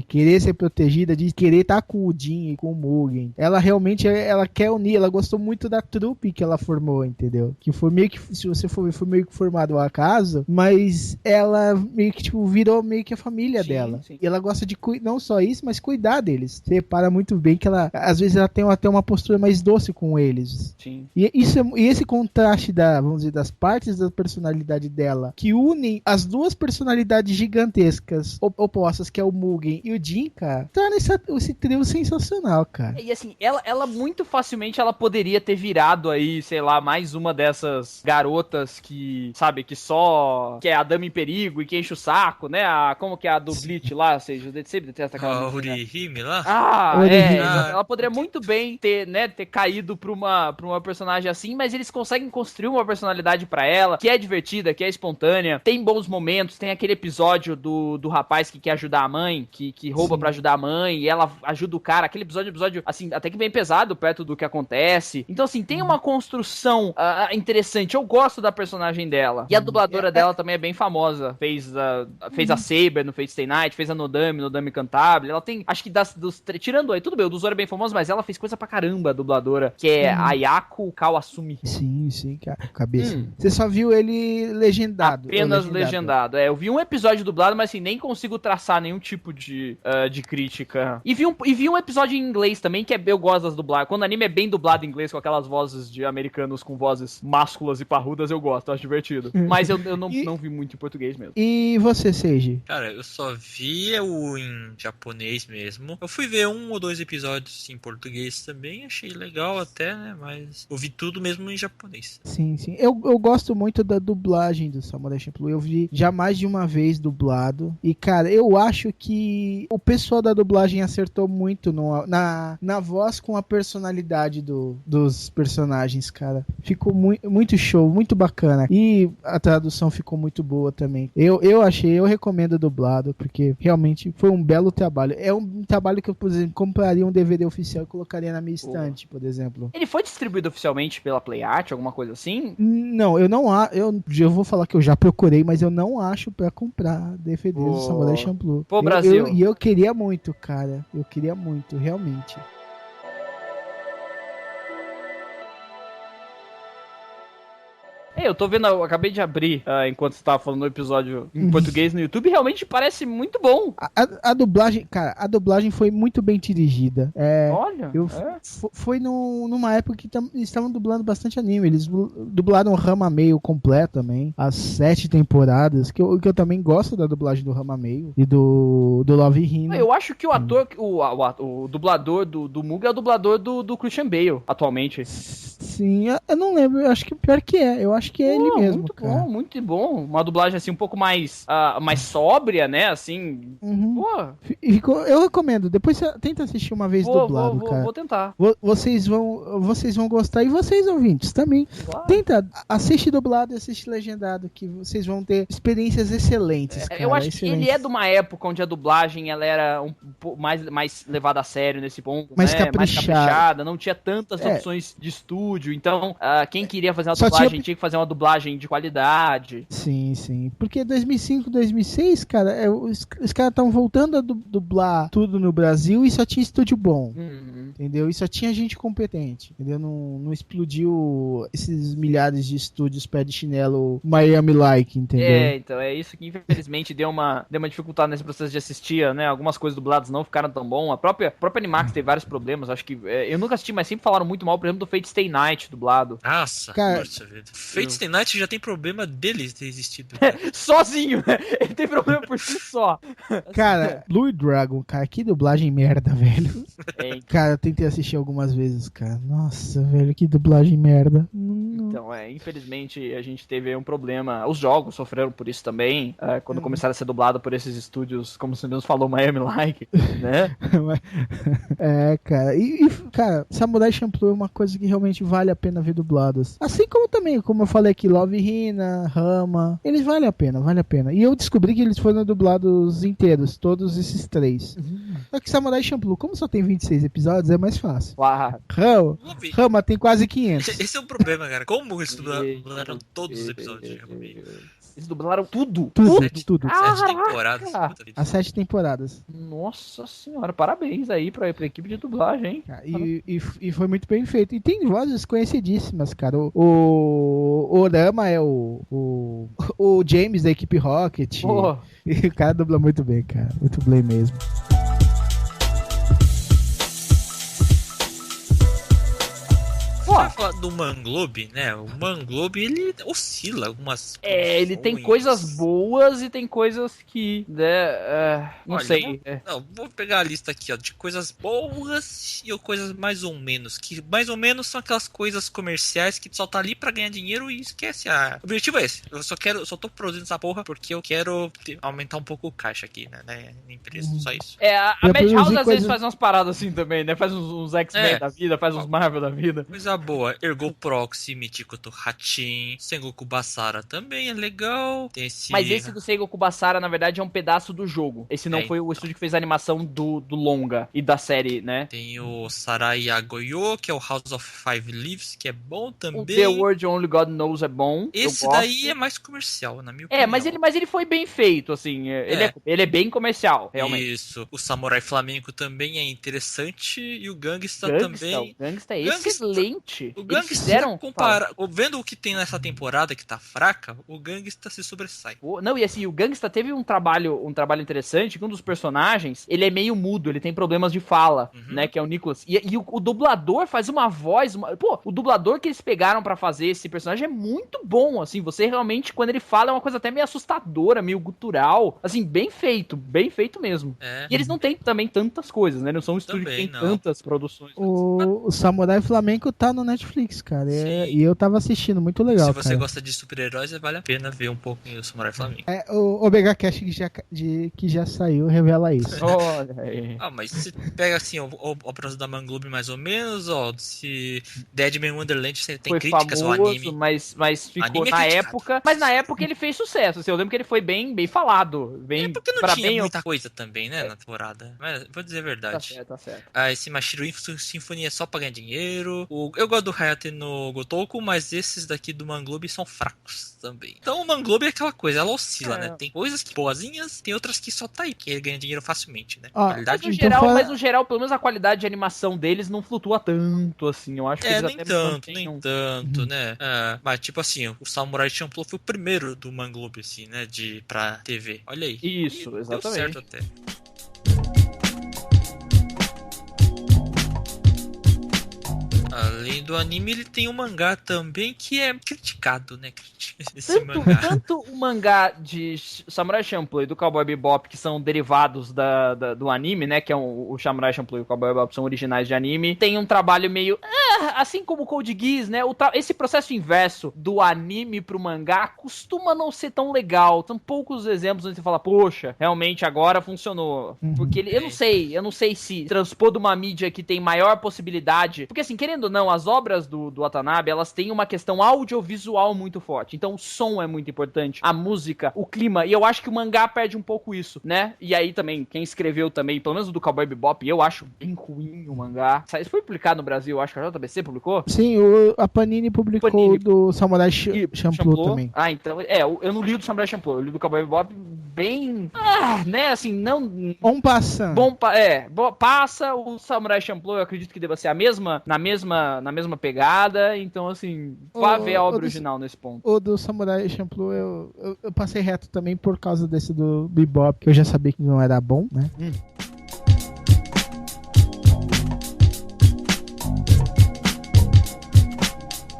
Speaker 3: querer ser protegida, de querer estar com o Jin e com o Mugen. Ela realmente, ela quer unir, ela gostou muito da trupe que ela formou, entendeu? Que foi meio que, se você for ver, foi meio que formado ao acaso, mas ela meio que, tipo, virou meio que a família dela.
Speaker 5: Sim.
Speaker 3: E ela gosta de, não só isso, mas cuidar deles. Você repara muito bem que ela, às vezes, ela tem até uma postura mais doce com eles.
Speaker 5: Sim.
Speaker 3: E esse contraste vamos dizer, das partes da personalidade dela, que unem as duas personalidades gigantescas opostas, que é o Mugen e o Jin, cara, torna esse trio sensacional, cara.
Speaker 5: E assim, ela muito facilmente ela poderia ter virado aí, sei lá, mais uma dessas garotas que, sabe, que é a dama em perigo e que enche o saco, né? Como que é a do Bleach lá, ou seja, sempre detesta aquela...
Speaker 4: A Urihime lá?
Speaker 5: Ela poderia muito bem ter caído pra uma personagem assim, mas eles conseguem construir uma personalidade pra ela, que é divertida, que é espontânea, tem bons momentos, tem aquele episódio do rapaz que quer ajudar a mãe, que rouba pra ajudar a mãe, e ela ajuda o cara, aquele episódio, assim, até que bem pesado perto do que acontece. Então, assim, tem uma construção atuação interessante. Eu gosto da personagem dela. E a dubladora dela também é bem famosa. Fez a Saber no Fate Stay Night, fez a Nodame Cantabile. Ela tem, acho que tirando aí, tudo bem, o do Zoro é bem famoso, mas ela fez coisa pra caramba, a dubladora, que é Ayako Kawasumi.
Speaker 3: Sim, cara. Cabeça. Você só viu ele legendado.
Speaker 5: Apenas legendado. Eu vi um episódio dublado, mas assim, nem consigo traçar nenhum tipo de crítica. E vi um episódio em inglês também, que eu gosto das dublagens. Quando o anime é bem dublado em inglês, com aquelas vozes de americanos com vozes másculas e parrudas, eu gosto, acho divertido. Mas eu não vi muito em português mesmo.
Speaker 3: E você, Seiji?
Speaker 4: Cara, eu só vi o em japonês mesmo. Eu fui ver 1 ou 2 episódios em português também, achei legal até, né? Mas eu vi tudo mesmo em japonês.
Speaker 3: Sim. Eu gosto muito da dublagem do Samurai Champloo. Eu vi já mais de uma vez dublado. E, cara, eu acho que o pessoal da dublagem acertou muito na voz com a personalidade dos personagens, cara. Ficou muito show, muito bacana. E a tradução ficou muito boa também. Eu recomendo dublado, porque realmente foi um belo trabalho. É um trabalho que eu, por exemplo, compraria um DVD oficial e colocaria na minha estante, por exemplo.
Speaker 5: Ele foi distribuído oficialmente pela PlayArt, alguma coisa assim?
Speaker 3: Não, eu vou falar que eu já procurei, mas eu não acho pra comprar DVDs do Samurai Champloo.
Speaker 5: Pô, Brasil.
Speaker 3: E eu queria muito, cara. Eu queria muito, realmente.
Speaker 5: Eu tô vendo, eu acabei de abrir enquanto você tava falando no episódio em português no YouTube, realmente parece muito bom.
Speaker 3: A dublagem, cara, a dublagem foi muito bem dirigida.
Speaker 5: Olha,
Speaker 3: foi numa época que eles estavam dublando bastante anime. Eles dublaram Ranma meio completo também, as 7 temporadas, que eu também gosto da dublagem do Ranma meio e do Love Hina.
Speaker 5: Eu acho que o ator, o dublador do Mugen é o dublador do Christian Bale, atualmente.
Speaker 3: Sim, eu não lembro, eu acho que pior que é, eu acho que é ele mesmo,
Speaker 5: muito
Speaker 3: cara.
Speaker 5: Muito bom. Uma dublagem assim um pouco mais sóbria, né, assim. Pô.
Speaker 3: Eu recomendo, depois você tenta assistir uma vez dublado, cara.
Speaker 5: Vou tentar.
Speaker 3: Vocês vão gostar, e vocês ouvintes também. Claro. Tenta, assiste dublado e assiste legendado, que vocês vão ter experiências excelentes, cara.
Speaker 5: Eu acho que ele é de uma época onde a dublagem ela era um pouco mais levada a sério nesse ponto,
Speaker 3: mais
Speaker 5: né?
Speaker 3: caprichada,
Speaker 5: não tinha tantas opções de estúdio, então quem queria fazer uma dublagem tinha que fazer uma dublagem de qualidade.
Speaker 3: Sim, porque 2005, 2006, cara, os caras estavam voltando a dublar tudo no Brasil e só tinha estúdio bom, entendeu? E só tinha gente competente, entendeu? Não explodiu esses milhares de estúdios pé de chinelo Miami-like, entendeu?
Speaker 5: Então é isso que infelizmente deu uma dificuldade nesse processo de assistir, né? Algumas coisas dubladas não ficaram tão bom. A própria Animax teve vários problemas, acho que eu nunca assisti, mas sempre falaram muito mal, por exemplo, do Fate Stay Night dublado.
Speaker 4: Nossa,
Speaker 3: cara,
Speaker 4: vida. Fate Stay Night já tem problema dele ter existido.
Speaker 5: Sozinho, né? Ele tem problema por si só.
Speaker 3: Cara, Blue Dragon, cara, que dublagem merda, velho. Cara, eu tentei assistir algumas vezes, cara. Nossa, velho, que dublagem merda.
Speaker 5: Então, infelizmente a gente teve um problema. Os jogos sofreram por isso também, quando começaram a ser dublados por esses estúdios, como você mesmo falou, Miami-like, né?
Speaker 3: Cara. Cara, Samurai Champloo é uma coisa que realmente vale a pena ver dubladas. Assim como também, como eu falei aqui, Love Hina, Ranma, eles valem a pena. E eu descobri que eles foram dublados inteiros, todos esses 3. Só que Samurai Champloo, como só tem 26 episódios, é mais fácil. Ranma tem quase 500.
Speaker 4: Esse é o problema, cara. Como eles dublaram todos os episódios de Ranma meio?
Speaker 5: Eles dublaram tudo.
Speaker 3: Tudo.
Speaker 4: 7 temporadas.
Speaker 3: As 7 temporadas.
Speaker 5: Nossa senhora, parabéns aí pra equipe de dublagem, hein?
Speaker 3: E foi muito bem feito. E tem vozes conhecidíssimas, cara. O Rama é o James da equipe Rocket. E o cara dubla muito bem, cara. Muito bem mesmo.
Speaker 4: Vai falar do Manglobe, né? O Manglobe, ele oscila algumas
Speaker 5: ele tem coisas boas e tem coisas que, né, não sei.
Speaker 4: Vou pegar a lista aqui, ó, de coisas boas e coisas mais ou menos, que mais ou menos são aquelas coisas comerciais que só tá ali pra ganhar dinheiro e esquece. O objetivo é esse. Eu só tô produzindo essa porra porque eu quero aumentar um pouco o caixa aqui, né, na empresa, só isso.
Speaker 5: A Madhouse às vezes faz umas paradas assim também, né? Faz uns X-Men da vida, faz uns Marvel da vida.
Speaker 4: Coisa boa. Ergo Proxy, Michiko to Hachin, Sengoku Basara também é legal. Tem esse...
Speaker 5: Mas esse do Sengoku Basara, na verdade, é um pedaço do jogo. Esse não foi o
Speaker 4: então.
Speaker 5: estúdio que fez a animação do longa e da série, né?
Speaker 4: Tem o Sarai Agoyo, que é o House of Five Leaves, que é bom também.
Speaker 5: O The World Only God Knows é bom.
Speaker 4: Esse daí é mais comercial, na minha opinião.
Speaker 5: Mas ele foi bem feito, assim. Ele é bem comercial, realmente.
Speaker 4: Isso. O Samurai Flamenco também é interessante. E o Gangsta também.
Speaker 5: O Gangsta é excelente.
Speaker 4: O Gangsta,
Speaker 5: fizeram...
Speaker 4: vendo o que tem nessa temporada que tá fraca, o Gangsta se sobressai.
Speaker 5: Não, e assim, o Gangsta teve um trabalho interessante, que um dos personagens, ele é meio mudo, ele tem problemas de fala, né, que é o Nicholas. E o dublador faz uma voz... Pô, o dublador que eles pegaram pra fazer esse personagem é muito bom, assim, você realmente, quando ele fala, é uma coisa até meio assustadora, meio gutural, assim, bem feito mesmo. E eles não têm também tantas coisas, né, não são um estúdio que tem tantas produções.
Speaker 3: O Samurai Flamenco tá no Netflix, cara, e eu tava assistindo, muito legal,
Speaker 4: se você
Speaker 3: cara.
Speaker 4: gosta de super-heróis, vale a pena ver um pouquinho o Samurai Flamenco.
Speaker 3: O Omega Cash que já saiu revela isso.
Speaker 5: Olha aí.
Speaker 4: Mas se pega assim, obras da Manglobe mais ou menos, se Deadman Wonderland você tem
Speaker 5: foi
Speaker 4: críticas
Speaker 5: famoso,
Speaker 4: ao anime.
Speaker 5: mas ficou
Speaker 4: Anime
Speaker 5: na
Speaker 4: criticado.
Speaker 5: época. Mas na época ele fez sucesso. Assim, eu lembro que ele foi bem falado.
Speaker 4: Porque não tinha muita coisa também, né, na temporada. Mas vou dizer a verdade.
Speaker 5: Tá certo.
Speaker 4: Esse Mashiro Symphony é só pra ganhar dinheiro. Eu gosto do Hayate no Gotoku, mas esses daqui do Manglobe são fracos também. Então o Manglobe é aquela coisa, ela oscila, né? Tem coisas que boazinhas, tem outras que só tá aí, que ele ganha dinheiro facilmente, né?
Speaker 5: Mas no geral, pelo menos a qualidade de animação deles não flutua tanto, assim. Eu acho que eles
Speaker 4: nem tanto, né? Mas tipo assim, o Samurai Champloo foi o primeiro do Manglobe, assim, né? Pra TV. Olha aí.
Speaker 5: Isso, exatamente.
Speaker 4: Deu certo até. Além do anime, ele tem um mangá também que é criticado, né?
Speaker 5: Tanto o mangá de Samurai Champloo e do Cowboy Bebop, que são derivados do anime, né? Que é o Samurai Champloo e o Cowboy Bebop são originais de anime. Tem um trabalho meio... assim como o Code Geass, né? Esse processo inverso do anime pro mangá costuma não ser tão legal. São poucos exemplos onde você fala, poxa, realmente agora funcionou. Porque eu não sei se transpor de uma mídia que tem maior possibilidade... Porque assim, querendo ou não, as obras do Watanabe, elas têm uma questão audiovisual muito forte. Então o som é muito importante, a música, o clima, e eu acho que o mangá perde um pouco isso, né? E aí também, quem escreveu também, pelo menos do Cowboy Bebop, eu acho bem ruim o mangá. Isso foi publicado no Brasil, eu acho que a JBC publicou?
Speaker 3: Sim, a Panini publicou do Samurai Champloo também.
Speaker 5: Então, eu não li o do Samurai Champloo, eu li do Cowboy Bebop bem... né, assim, não... Passa, o Samurai Champloo, eu acredito que deva ser na mesma pegada, então assim, vá ver a obra original nesse ponto.
Speaker 3: O do Samurai Champloo eu passei reto também por causa desse do Bebop, que eu já sabia que não era bom, né?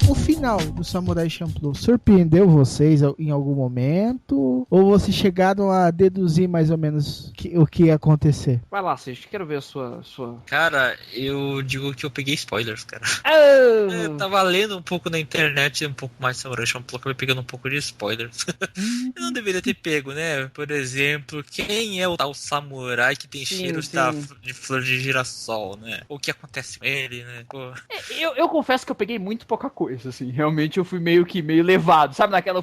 Speaker 3: O final do Samurai Champloo surpreendeu vocês em algum momento? Ou vocês chegaram a deduzir mais ou menos o que ia acontecer?
Speaker 5: Vai lá, Seixas, quero ver a sua...
Speaker 4: Cara, eu digo que eu peguei spoilers, cara. Eu tava lendo um pouco na internet, um pouco mais Samurai Champloo, acabei pegando um pouco de spoilers. Eu não deveria ter pego, né? Por exemplo, quem é o tal samurai que tem cheiros de flor de girassol, né? O que acontece com ele, né? Pô.
Speaker 5: Eu confesso que eu peguei muito pouca coisa. Assim, realmente eu fui meio levado, sabe, naquela,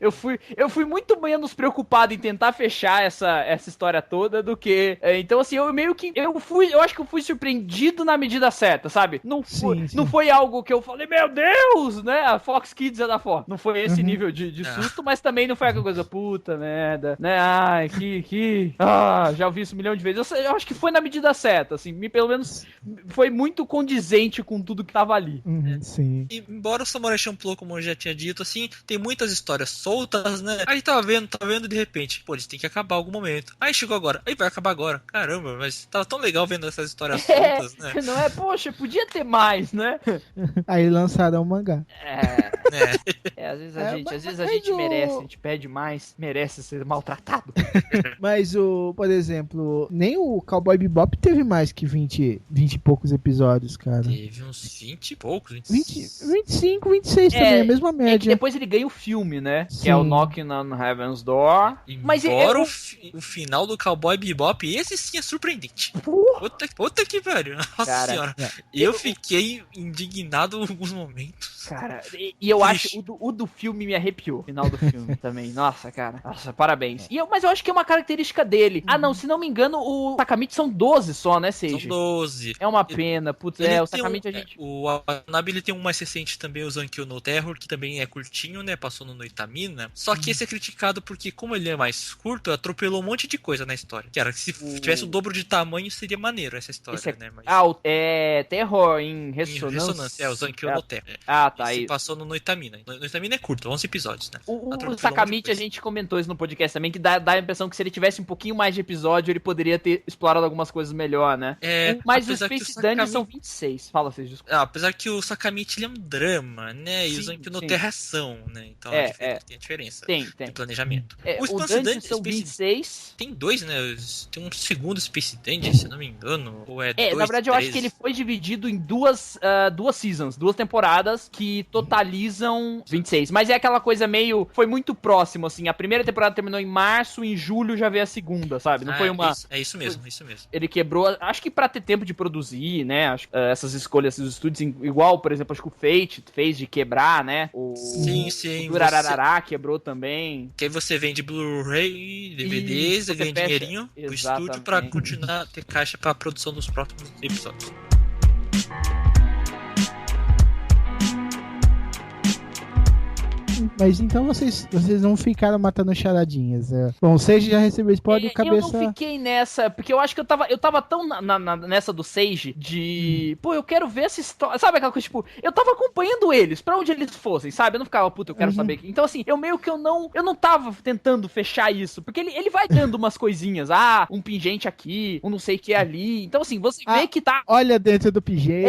Speaker 5: eu fui muito menos preocupado em tentar fechar essa história toda do que, então assim, eu acho que eu fui surpreendido na medida certa, sabe, não foi algo que eu falei, meu Deus, né, a Fox Kids é da Fox, não foi esse nível de susto, mas também não foi aquela coisa, puta merda, né, já ouvi isso 1 milhão de vezes, eu acho que foi na medida certa, assim, pelo menos foi muito condizente com tudo que tava ali.
Speaker 3: Sim.
Speaker 4: E, embora o Samurai Champloo, como eu já tinha dito, assim, tem muitas histórias soltas, né? Aí tava vendo, de repente, pô, eles têm que acabar em algum momento. Aí chegou agora, aí vai acabar agora. Caramba, mas tava tão legal vendo essas histórias soltas, né?
Speaker 5: Não é? Poxa, podia ter mais, né?
Speaker 3: Aí lançaram o mangá.
Speaker 4: É.
Speaker 5: Às vezes a
Speaker 3: mas
Speaker 5: gente
Speaker 3: o-
Speaker 5: merece, a gente pede mais, merece ser maltratado.
Speaker 3: Mas por exemplo, nem o Cowboy Bebop teve mais que 20 e poucos episódios, cara.
Speaker 4: Teve uns 20 e poucos.
Speaker 3: 25, 26 também, a mesma
Speaker 5: É que
Speaker 3: média.
Speaker 5: depois ele ganha o filme, né? Que é o
Speaker 3: Sim.
Speaker 5: Knocking on Heaven's Door. Mas
Speaker 4: Embora o final do Cowboy Bebop, esse sim é surpreendente. Puta que pariu. Nossa
Speaker 5: Cara,
Speaker 4: senhora. Eu fiquei indignado em alguns momentos.
Speaker 5: Cara, e eu acho o do filme me arrepiou. O final do filme também. Nossa, cara. Nossa, parabéns. Mas eu acho que é uma característica dele. Ah, não, se não me engano, o Sakamichi são 12 só, né,
Speaker 4: São
Speaker 5: Seiji?
Speaker 4: 12.
Speaker 5: É uma pena, putz,
Speaker 4: Ele
Speaker 5: o
Speaker 4: tem
Speaker 5: Sakamichi a gente...
Speaker 4: O Watanabe ele tem um mais recente também, o Zankyo no Terror, que também é curtinho, né? Passou no Noitamina. Só que esse é criticado porque, como ele é mais curto, atropelou um monte de coisa na história. Que era que se tivesse o dobro de tamanho, seria maneiro essa história, né? Mas...
Speaker 5: Terror em
Speaker 4: Em
Speaker 5: Ressonância.
Speaker 4: É, o Zankyo no Terror.
Speaker 5: Ah, tá.
Speaker 4: Esse
Speaker 5: Aí.
Speaker 4: passou no Noitamina. Noitamina é curto, 11 episódios, né?
Speaker 5: O
Speaker 4: Atropelou um monte de
Speaker 5: Sakamichi, a
Speaker 4: coisa.
Speaker 5: gente comentou isso no podcast também, que dá a impressão que se ele tivesse um pouquinho mais de episódio, ele poderia ter explorado algumas coisas melhor, né? Mas os
Speaker 4: apesar que
Speaker 5: Space
Speaker 4: o
Speaker 5: Dungeons
Speaker 4: Sakami-
Speaker 5: são 26. Fala, vocês, desculpa.
Speaker 4: Apesar que o Sakamichi ele é um drama, né? E o
Speaker 5: Sim,
Speaker 4: Zankyo no
Speaker 5: sim.
Speaker 4: Terra é ação, né? Então tem a diferença
Speaker 5: Tem.
Speaker 4: de planejamento.
Speaker 5: O
Speaker 4: Space
Speaker 5: Dungeons são
Speaker 4: Space
Speaker 5: 26.
Speaker 4: Tem dois, né? Tem um segundo Space Dungeon, se eu não me engano. Ou é dois,
Speaker 5: Na verdade, eu acho
Speaker 4: 13.
Speaker 5: que ele foi dividido em duas seasons, duas temporadas que totalizam 26. Mas é aquela coisa meio... Foi muito próximo, assim. A primeira temporada terminou em março, em julho já veio a segunda, sabe? Não foi uma...
Speaker 4: É isso mesmo, isso mesmo.
Speaker 5: Ele quebrou, acho que pra ter tempo de produzir, né? Acho, essas escolhas, esses estúdios, igual, por exemplo, acho que o Fate fez de quebrar, né?
Speaker 4: Sim.
Speaker 5: O Durararará quebrou também.
Speaker 4: Que aí você vende Blu-ray, DVDs,
Speaker 5: Isso,
Speaker 4: e ganha
Speaker 5: você fecha.
Speaker 4: dinheirinho pro estúdio pra
Speaker 5: Exatamente.
Speaker 4: continuar a ter caixa pra produção dos próximos episódios.
Speaker 3: Mas então vocês não ficaram matando charadinhas. Bom, o Seiji já recebeu spoiler,
Speaker 5: Eu
Speaker 3: cabeça...
Speaker 5: não fiquei nessa, porque eu acho que eu tava tão nessa do Seiji de... Pô, eu quero ver essa história. Sabe aquela coisa, tipo, eu tava acompanhando eles, pra onde eles fossem, sabe? Eu não ficava, puta, eu quero saber. Então, assim, eu meio que eu não tava tentando fechar isso, porque ele vai dando umas coisinhas. Um pingente aqui, um não sei o que ali. Então, assim, você vê que tá...
Speaker 3: Olha dentro do PJ.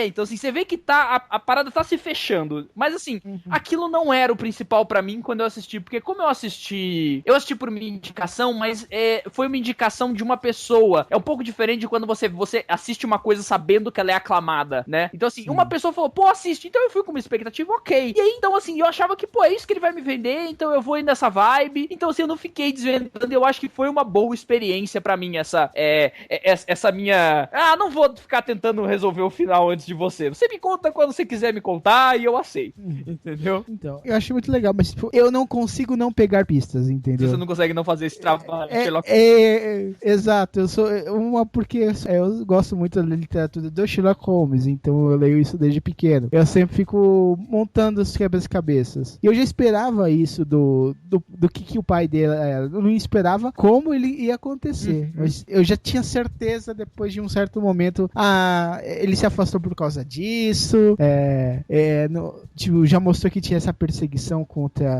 Speaker 5: Então assim, você vê que tá a parada tá se fechando, mas assim, aquilo não era o principal pra mim quando eu assisti, porque como eu assisti por minha indicação, mas foi uma indicação de uma pessoa, é um pouco diferente de quando você assiste uma coisa sabendo que ela é aclamada, né? Então assim, uma pessoa falou, pô, assiste, então eu fui com uma expectativa, ok, e aí então assim, eu achava que, pô, é isso que ele vai me vender, então eu vou ir nessa vibe, então assim, eu não fiquei desvendando, eu acho que foi uma boa experiência pra mim, essa minha, não vou ficar tentando resolver o final antes de você me conta quando você quiser me contar e eu aceito, entendeu?
Speaker 3: Então, eu acho muito legal, mas tipo, eu não consigo não pegar pistas, entendeu?
Speaker 5: Você não consegue não fazer esse trabalho.
Speaker 3: Exato, eu sou porque eu gosto muito da literatura do Sherlock Holmes, então eu leio isso desde pequeno. Eu sempre fico montando os quebra-cabeças. E eu já esperava isso do que o pai dele era. Eu não esperava como ele ia acontecer. Mas eu já tinha certeza depois de um certo momento, ele se afastou por causa disso, tipo, já mostrou que tinha essa perseguição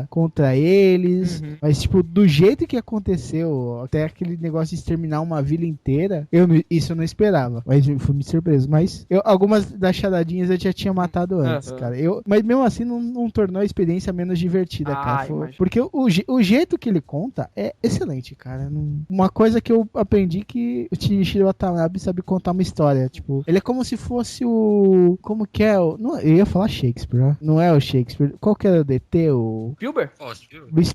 Speaker 3: contra eles, mas tipo, do jeito que aconteceu, até aquele negócio de exterminar uma vila inteira, isso eu não esperava, mas fui me surpreso, mas algumas das charadinhas eu já tinha matado antes, cara, mas mesmo assim não tornou a experiência menos divertida, cara, porque o jeito que ele conta é excelente, cara. Uma coisa que eu aprendi que o Shinichiro Watanabe sabe contar uma história, tipo, ele é como se fosse como que é não, eu ia falar Shakespeare, não é o Shakespeare, qual que era o DT,
Speaker 5: Spielberg?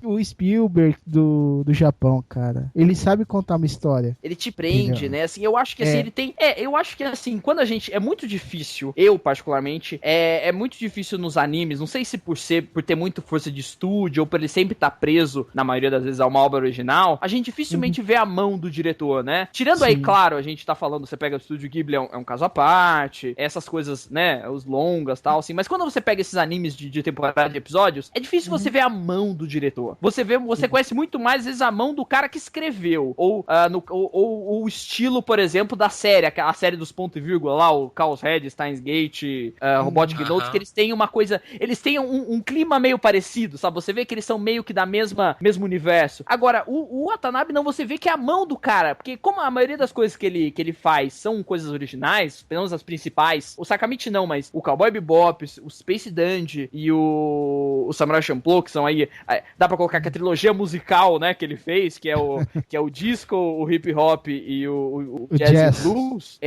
Speaker 3: O Spielberg do Japão, cara. Ele sabe contar uma história.
Speaker 5: Ele te prende,
Speaker 3: entendeu?
Speaker 5: né? Assim, eu acho que assim, ele tem... eu acho que assim, quando a gente... É muito difícil, eu particularmente, é muito difícil nos animes, não sei se por ter muito força de estúdio, ou por ele sempre estar preso, na maioria das vezes, a uma obra original, a gente dificilmente vê a mão do diretor, né? Tirando aí, claro, a gente tá falando, você pega o Estúdio Ghibli, é um caso à parte, essas coisas, né? Os longas e tal, assim. Mas quando você pega esses animes de temporada de episódio, episódios, é difícil você ver a mão do diretor. Você conhece muito mais, às vezes, a mão do cara que escreveu. Ou o estilo, por exemplo, da série, a série dos pontos e vírgula lá, o Chaos Head, Steins Gate, Robotic Notes, que eles têm uma coisa, eles têm um clima meio parecido, sabe? Você vê que eles são meio que da mesmo universo. Agora, o Watanabe não, você vê que é a mão do cara, porque como a maioria das coisas que ele faz são coisas originais, pelo menos as principais, o Sakamichi não, mas o Cowboy Bebop, o Space Dandy e o Samurai Champloo, que são aí, dá pra colocar que a trilogia musical, né, que ele fez, que é o disco, o hip hop e o jazz e blues,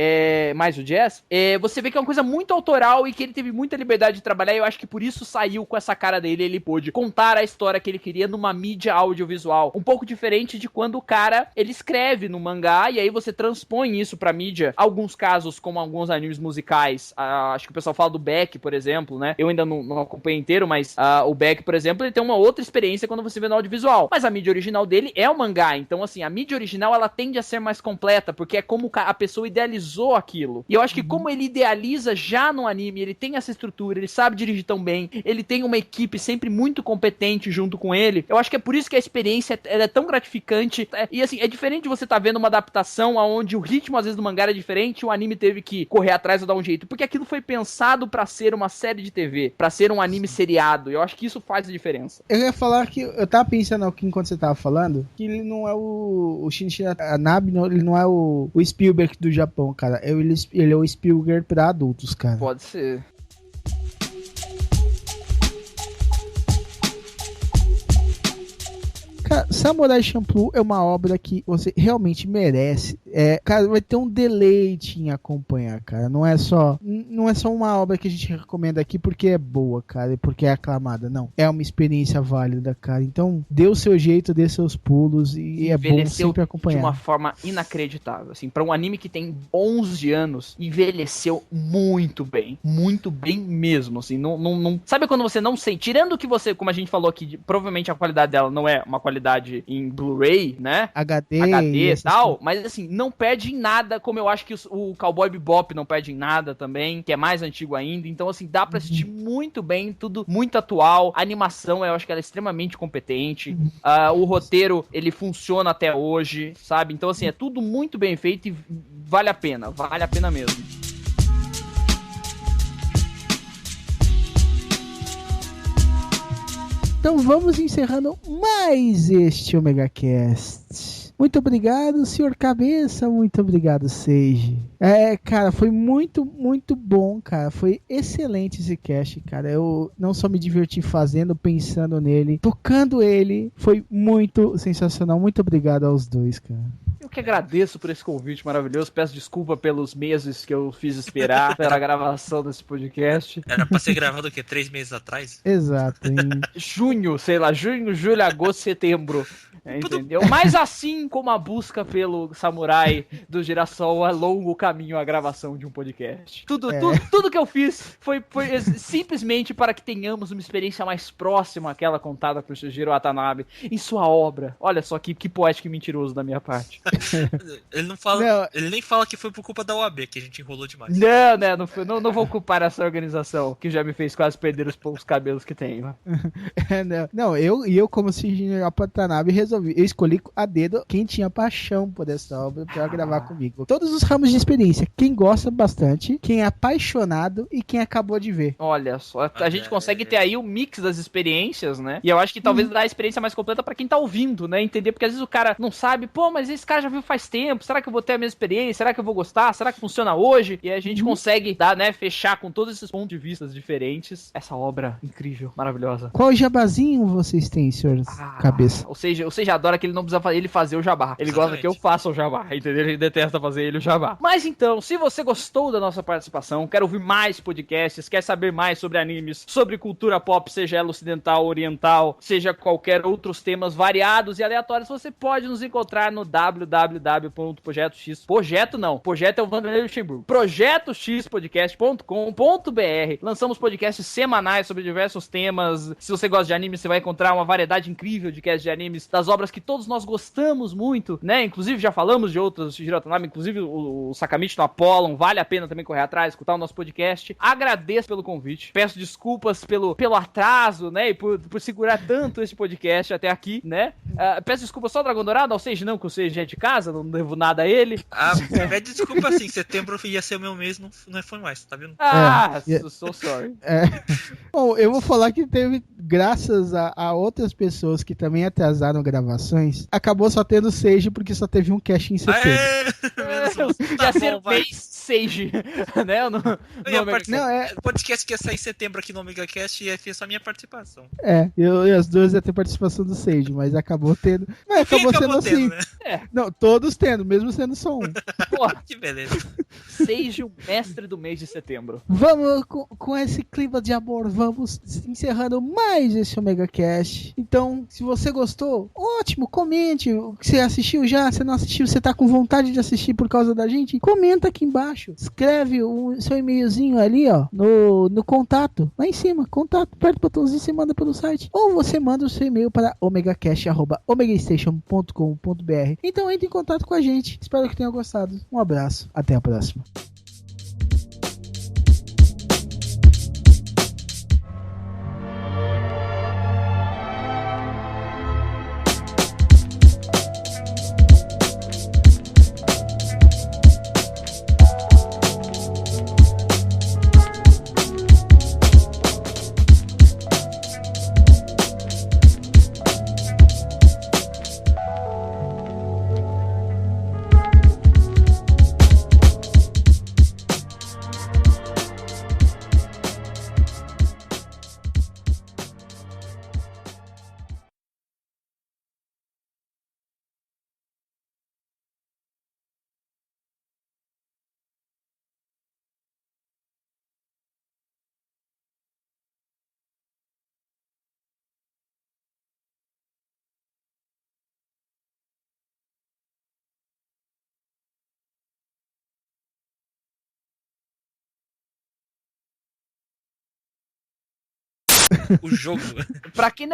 Speaker 5: mais o jazz, você vê que é uma coisa muito autoral e que ele teve muita liberdade de trabalhar, e eu acho que por isso saiu com essa cara dele, ele pôde contar a história que ele queria numa mídia audiovisual, um pouco diferente de quando o cara, ele escreve no mangá, e aí você transpõe isso pra mídia, alguns casos, como alguns animes musicais, acho que o pessoal fala do Beck, por exemplo, né, eu ainda não acompanhei inteiro, mas o Beck, por exemplo, ele tem uma outra experiência quando você vê no audiovisual, mas a mídia original dele é o mangá, então assim, a mídia original, ela tende a ser mais completa, porque é como a pessoa idealizou aquilo, e eu acho que como ele idealiza já no anime, ele tem essa estrutura, ele sabe dirigir tão bem, ele tem uma equipe sempre muito competente junto com ele, eu acho que é por isso que a experiência ela é tão gratificante, e assim, é diferente de você estar vendo uma adaptação onde o ritmo às vezes do mangá era diferente, o anime teve que correr atrás ou dar um jeito, porque aquilo foi pensado pra ser uma série de TV, pra ser um anime seriado, eu acho que isso faz a diferença.
Speaker 3: Eu ia falar que, eu tava pensando aqui enquanto você tava falando, que ele não é o Shinichi Watanabe, ele não é o Spielberg do Japão, cara, ele é o Spielberg pra adultos, cara.
Speaker 5: Pode ser.
Speaker 3: Cara, Samurai Champloo é uma obra que você realmente merece. Cara, vai ter um deleite em acompanhar, cara. Não é só uma obra que a gente recomenda aqui porque é boa, cara, e porque é aclamada. Não. É uma experiência válida, cara. Então, dê o seu jeito, dê seus pulos e é bom sempre acompanhar.
Speaker 5: De uma forma inacreditável. Assim, pra um anime que tem 11 anos, envelheceu muito bem mesmo. Assim, não... Sabe quando você não sente? Tirando que você, como a gente falou aqui, provavelmente a qualidade dela não é uma qualidade em Blu-ray, né?
Speaker 3: HD
Speaker 5: e tal, mas assim, não perde em nada, como eu acho que o Cowboy Bebop não perde em nada também, que é mais antigo ainda, então assim, dá pra assistir muito bem, tudo muito atual, a animação eu acho que ela é extremamente competente, o roteiro, ele funciona até hoje, sabe? Então assim, é tudo muito bem feito e vale a pena mesmo.
Speaker 3: Então vamos encerrando mais este Omega Cast. Muito obrigado, senhor Cabeça. Muito obrigado, Seiji. Cara, foi muito, muito bom, cara. Foi excelente esse cast, cara. Eu não só me diverti fazendo, pensando nele, tocando ele. Foi muito sensacional. Muito obrigado aos dois, cara.
Speaker 5: Eu que agradeço por esse convite maravilhoso. Peço desculpa pelos meses que eu fiz esperar pela gravação desse podcast.
Speaker 4: Era pra ser gravado o quê? 3 meses atrás?
Speaker 3: Exato.
Speaker 5: Junho, julho, agosto, setembro. Entendeu? Mas assim como a busca pelo samurai do girassol é longo caminho a gravação de um podcast. Tudo que eu fiz foi simplesmente para que tenhamos uma experiência mais próxima àquela contada por Shujiro Watanabe em sua obra. Olha só que poético e mentiroso da minha parte.
Speaker 4: Ele não fala, ele nem fala que foi por culpa da OAB que a gente enrolou demais.
Speaker 5: Não vou culpar essa organização que já me fez quase perder os poucos cabelos que tenho.
Speaker 3: Eu como Shujiro Watanabe eu escolhi a dedo quem tinha paixão por essa obra pra gravar comigo. Todos os ramos de experiência, quem gosta bastante, quem é apaixonado e quem acabou de ver.
Speaker 5: Olha só, a gente consegue ter aí o mix das experiências, né? E eu acho que talvez dá a experiência mais completa pra quem tá ouvindo, né? Entender, porque às vezes o cara não sabe, mas esse cara já viu faz tempo, será que eu vou ter a mesma experiência? Será que eu vou gostar? Será que funciona hoje? E a gente consegue fechar com todos esses pontos de vista diferentes essa obra incrível, maravilhosa.
Speaker 3: Qual jabazinho vocês têm, senhor Cabeça?
Speaker 5: Ou seja, adora que ele não precisa ele fazer o jabá. Ele gosta que eu faça o jabá, entendeu? Ele detesta fazer ele o jabá. Mas então, se você gostou da nossa participação, quer ouvir mais podcasts, quer saber mais sobre animes, sobre cultura pop, seja ela ocidental, oriental, seja qualquer outros temas variados e aleatórios, você pode nos encontrar no www.projetox. Projeto é o Vanderlei Luxemburgo. projetoxpodcast.com.br. Lançamos podcasts semanais sobre diversos temas. Se você gosta de anime, você vai encontrar uma variedade incrível de casts de animes das obras que todos nós gostamos muito, né? Inclusive já falamos de outras Shinichiro Watanabe, inclusive o Sakamichi no Apollon, vale a pena também correr atrás, escutar o nosso podcast. Agradeço pelo convite, peço desculpas pelo atraso, né? E por segurar tanto esse podcast até aqui, né? Peço desculpas só ao Dragão Dourado, ao Sage não, que o Sage é de casa, não devo nada a ele.
Speaker 4: Pede desculpa assim, setembro ia ser o meu mês, não foi mais, tá vendo?
Speaker 5: So sorry.
Speaker 3: Bom, eu vou falar que teve, graças a outras pessoas que também atrasaram gravações, acabou só tendo Sage porque só teve um cast em setembro.
Speaker 5: Ia ser bem Sage, né?
Speaker 4: O podcast que ia sair em setembro aqui no Omega Cast ia ser só a minha participação.
Speaker 3: E as duas iam ter participação do Sage, mas acabou tendo. Mas acabou sendo assim.
Speaker 4: Né?
Speaker 3: Não, todos tendo, mesmo sendo só um.
Speaker 5: Porra,
Speaker 4: que beleza.
Speaker 5: Sage, o mestre do mês de setembro.
Speaker 3: Vamos, com esse clima de amor, vamos encerrando mais esse Omega Cast. Então, se você gostou, ótimo, comente. Você assistiu já? Se não assistiu, você tá com vontade de assistir por causa da gente? Comenta aqui embaixo. Escreve o seu e-mailzinho ali, ó, no contato. Lá em cima, contato. Aperta o botãozinho e você manda pelo site. Ou você manda o seu e-mail para omegacast@omegastation.com.br. Então entre em contato com a gente. Espero que tenha gostado. Um abraço. Até a próxima.
Speaker 4: O jogo.
Speaker 5: Pra quem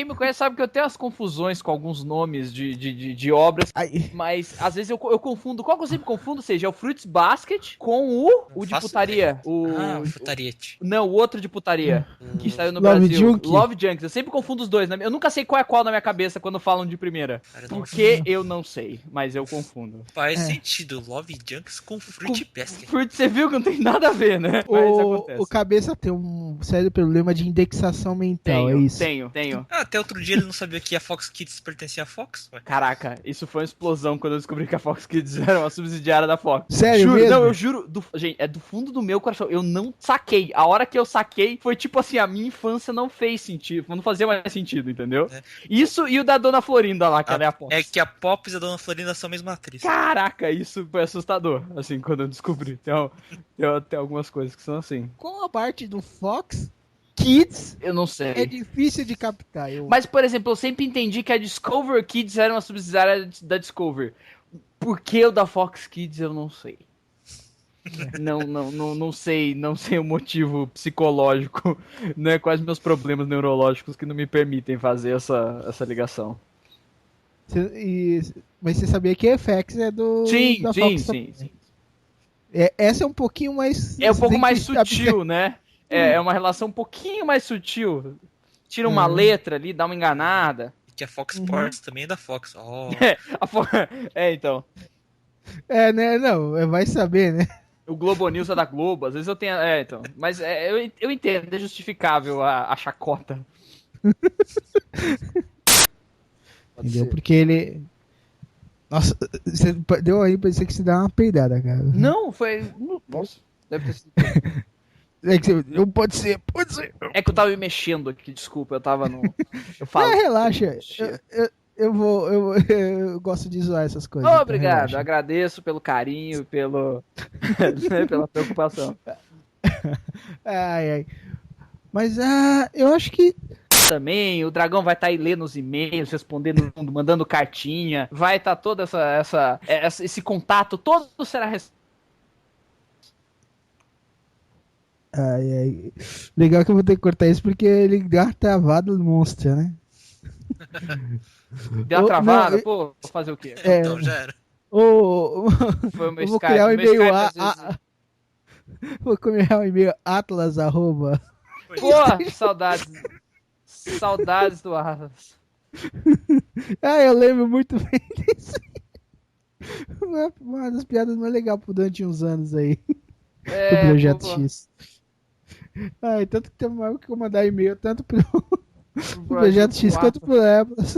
Speaker 5: me conhece sabe que eu tenho as confusões com alguns nomes de obras, mas às vezes eu confundo. Qual que eu sempre confundo? Seja o Fruits Basket com o de putaria.
Speaker 4: O Futariete.
Speaker 5: Não, o outro de putaria. Que saiu no
Speaker 3: Love
Speaker 5: Brasil.
Speaker 3: Junk.
Speaker 5: Love Junks. Eu sempre confundo os dois, né? Eu nunca sei qual é qual na minha cabeça quando falam de primeira. Porque eu não sei, mas eu confundo.
Speaker 4: Faz sentido. Love Junks com Fruit Basket.
Speaker 5: Fruit, você viu que não tem nada a ver, né? Mas acontece.
Speaker 3: O cabeça tem um sério problema de indexação mental, é isso?
Speaker 5: Tenho.
Speaker 4: Até outro dia ele não sabia que a Fox Kids pertencia à Fox. Ué.
Speaker 5: Caraca, isso foi uma explosão quando eu descobri que a Fox Kids era uma subsidiária da Fox.
Speaker 3: Sério
Speaker 5: juro,
Speaker 3: mesmo?
Speaker 5: Não, eu juro. Gente, é do fundo do meu coração. Eu não saquei. A hora que eu saquei foi tipo assim, a minha infância não fez sentido. Não fazia mais sentido, entendeu? Isso e o da Dona Florinda lá, que ela é a Pops.
Speaker 4: É que a Pops e a Dona Florinda são a mesma atriz.
Speaker 5: Caraca, isso foi assustador, assim, quando eu descobri. Tem algumas coisas que são assim.
Speaker 3: Com a parte do Fox Kids,
Speaker 5: eu não sei.
Speaker 3: É difícil de captar.
Speaker 5: Mas, por exemplo, eu sempre entendi que a Discover Kids era uma subsidiária da Discover. Por que o da Fox Kids, eu não sei. Não sei o motivo psicológico, né? Quais meus problemas neurológicos que não me permitem fazer essa ligação.
Speaker 3: Mas você sabia que a FX é do...
Speaker 5: Sim.
Speaker 3: Essa é um pouquinho mais...
Speaker 5: É um pouco mais sutil, né? É uma relação um pouquinho mais sutil. Tira uma letra ali, dá uma enganada.
Speaker 4: Que a Fox Sports também é da Fox. Oh.
Speaker 5: Então.
Speaker 3: Né? Não, vai saber, né?
Speaker 5: O Globo News é da Globo, às vezes eu tenho... então. Mas eu entendo, é justificável a chacota.
Speaker 3: Entendeu? Porque ele... Nossa, você deu aí, pensei que você dá uma peidada, cara.
Speaker 5: Não, foi... Nossa, deve ter sido...
Speaker 3: Não pode ser.
Speaker 5: É que eu tava me mexendo aqui, desculpa, eu tava no... Eu falo...
Speaker 3: relaxa, eu gosto de zoar essas coisas.
Speaker 5: Obrigado, então agradeço pelo carinho, pela preocupação.
Speaker 3: Ai. Mas eu acho que...
Speaker 5: Também, o Dragão vai estar aí lendo os e-mails, respondendo, mandando cartinha, vai estar todo esse contato, todo será
Speaker 3: Ai. Legal que eu vou ter que cortar isso porque ele deu uma travada no monstro, né?
Speaker 5: Deu uma travada,
Speaker 3: não,
Speaker 5: pô, vou fazer o quê?
Speaker 4: Então já era.
Speaker 5: Foi o meu
Speaker 3: eu vou
Speaker 5: Skype.
Speaker 3: criar um
Speaker 5: Meu
Speaker 3: e-mail
Speaker 5: Skype, às vezes-
Speaker 3: vou criar um e-mail atlas arroba.
Speaker 5: Pô, saudades. Saudades do Atlas.
Speaker 3: Eu lembro muito bem disso. Uma das piadas mais legais durante uns anos aí. Do Projeto
Speaker 5: pô,
Speaker 3: X. Tanto que tem mais que eu mandar e-mail tanto pro Projeto X quanto pro Atlas.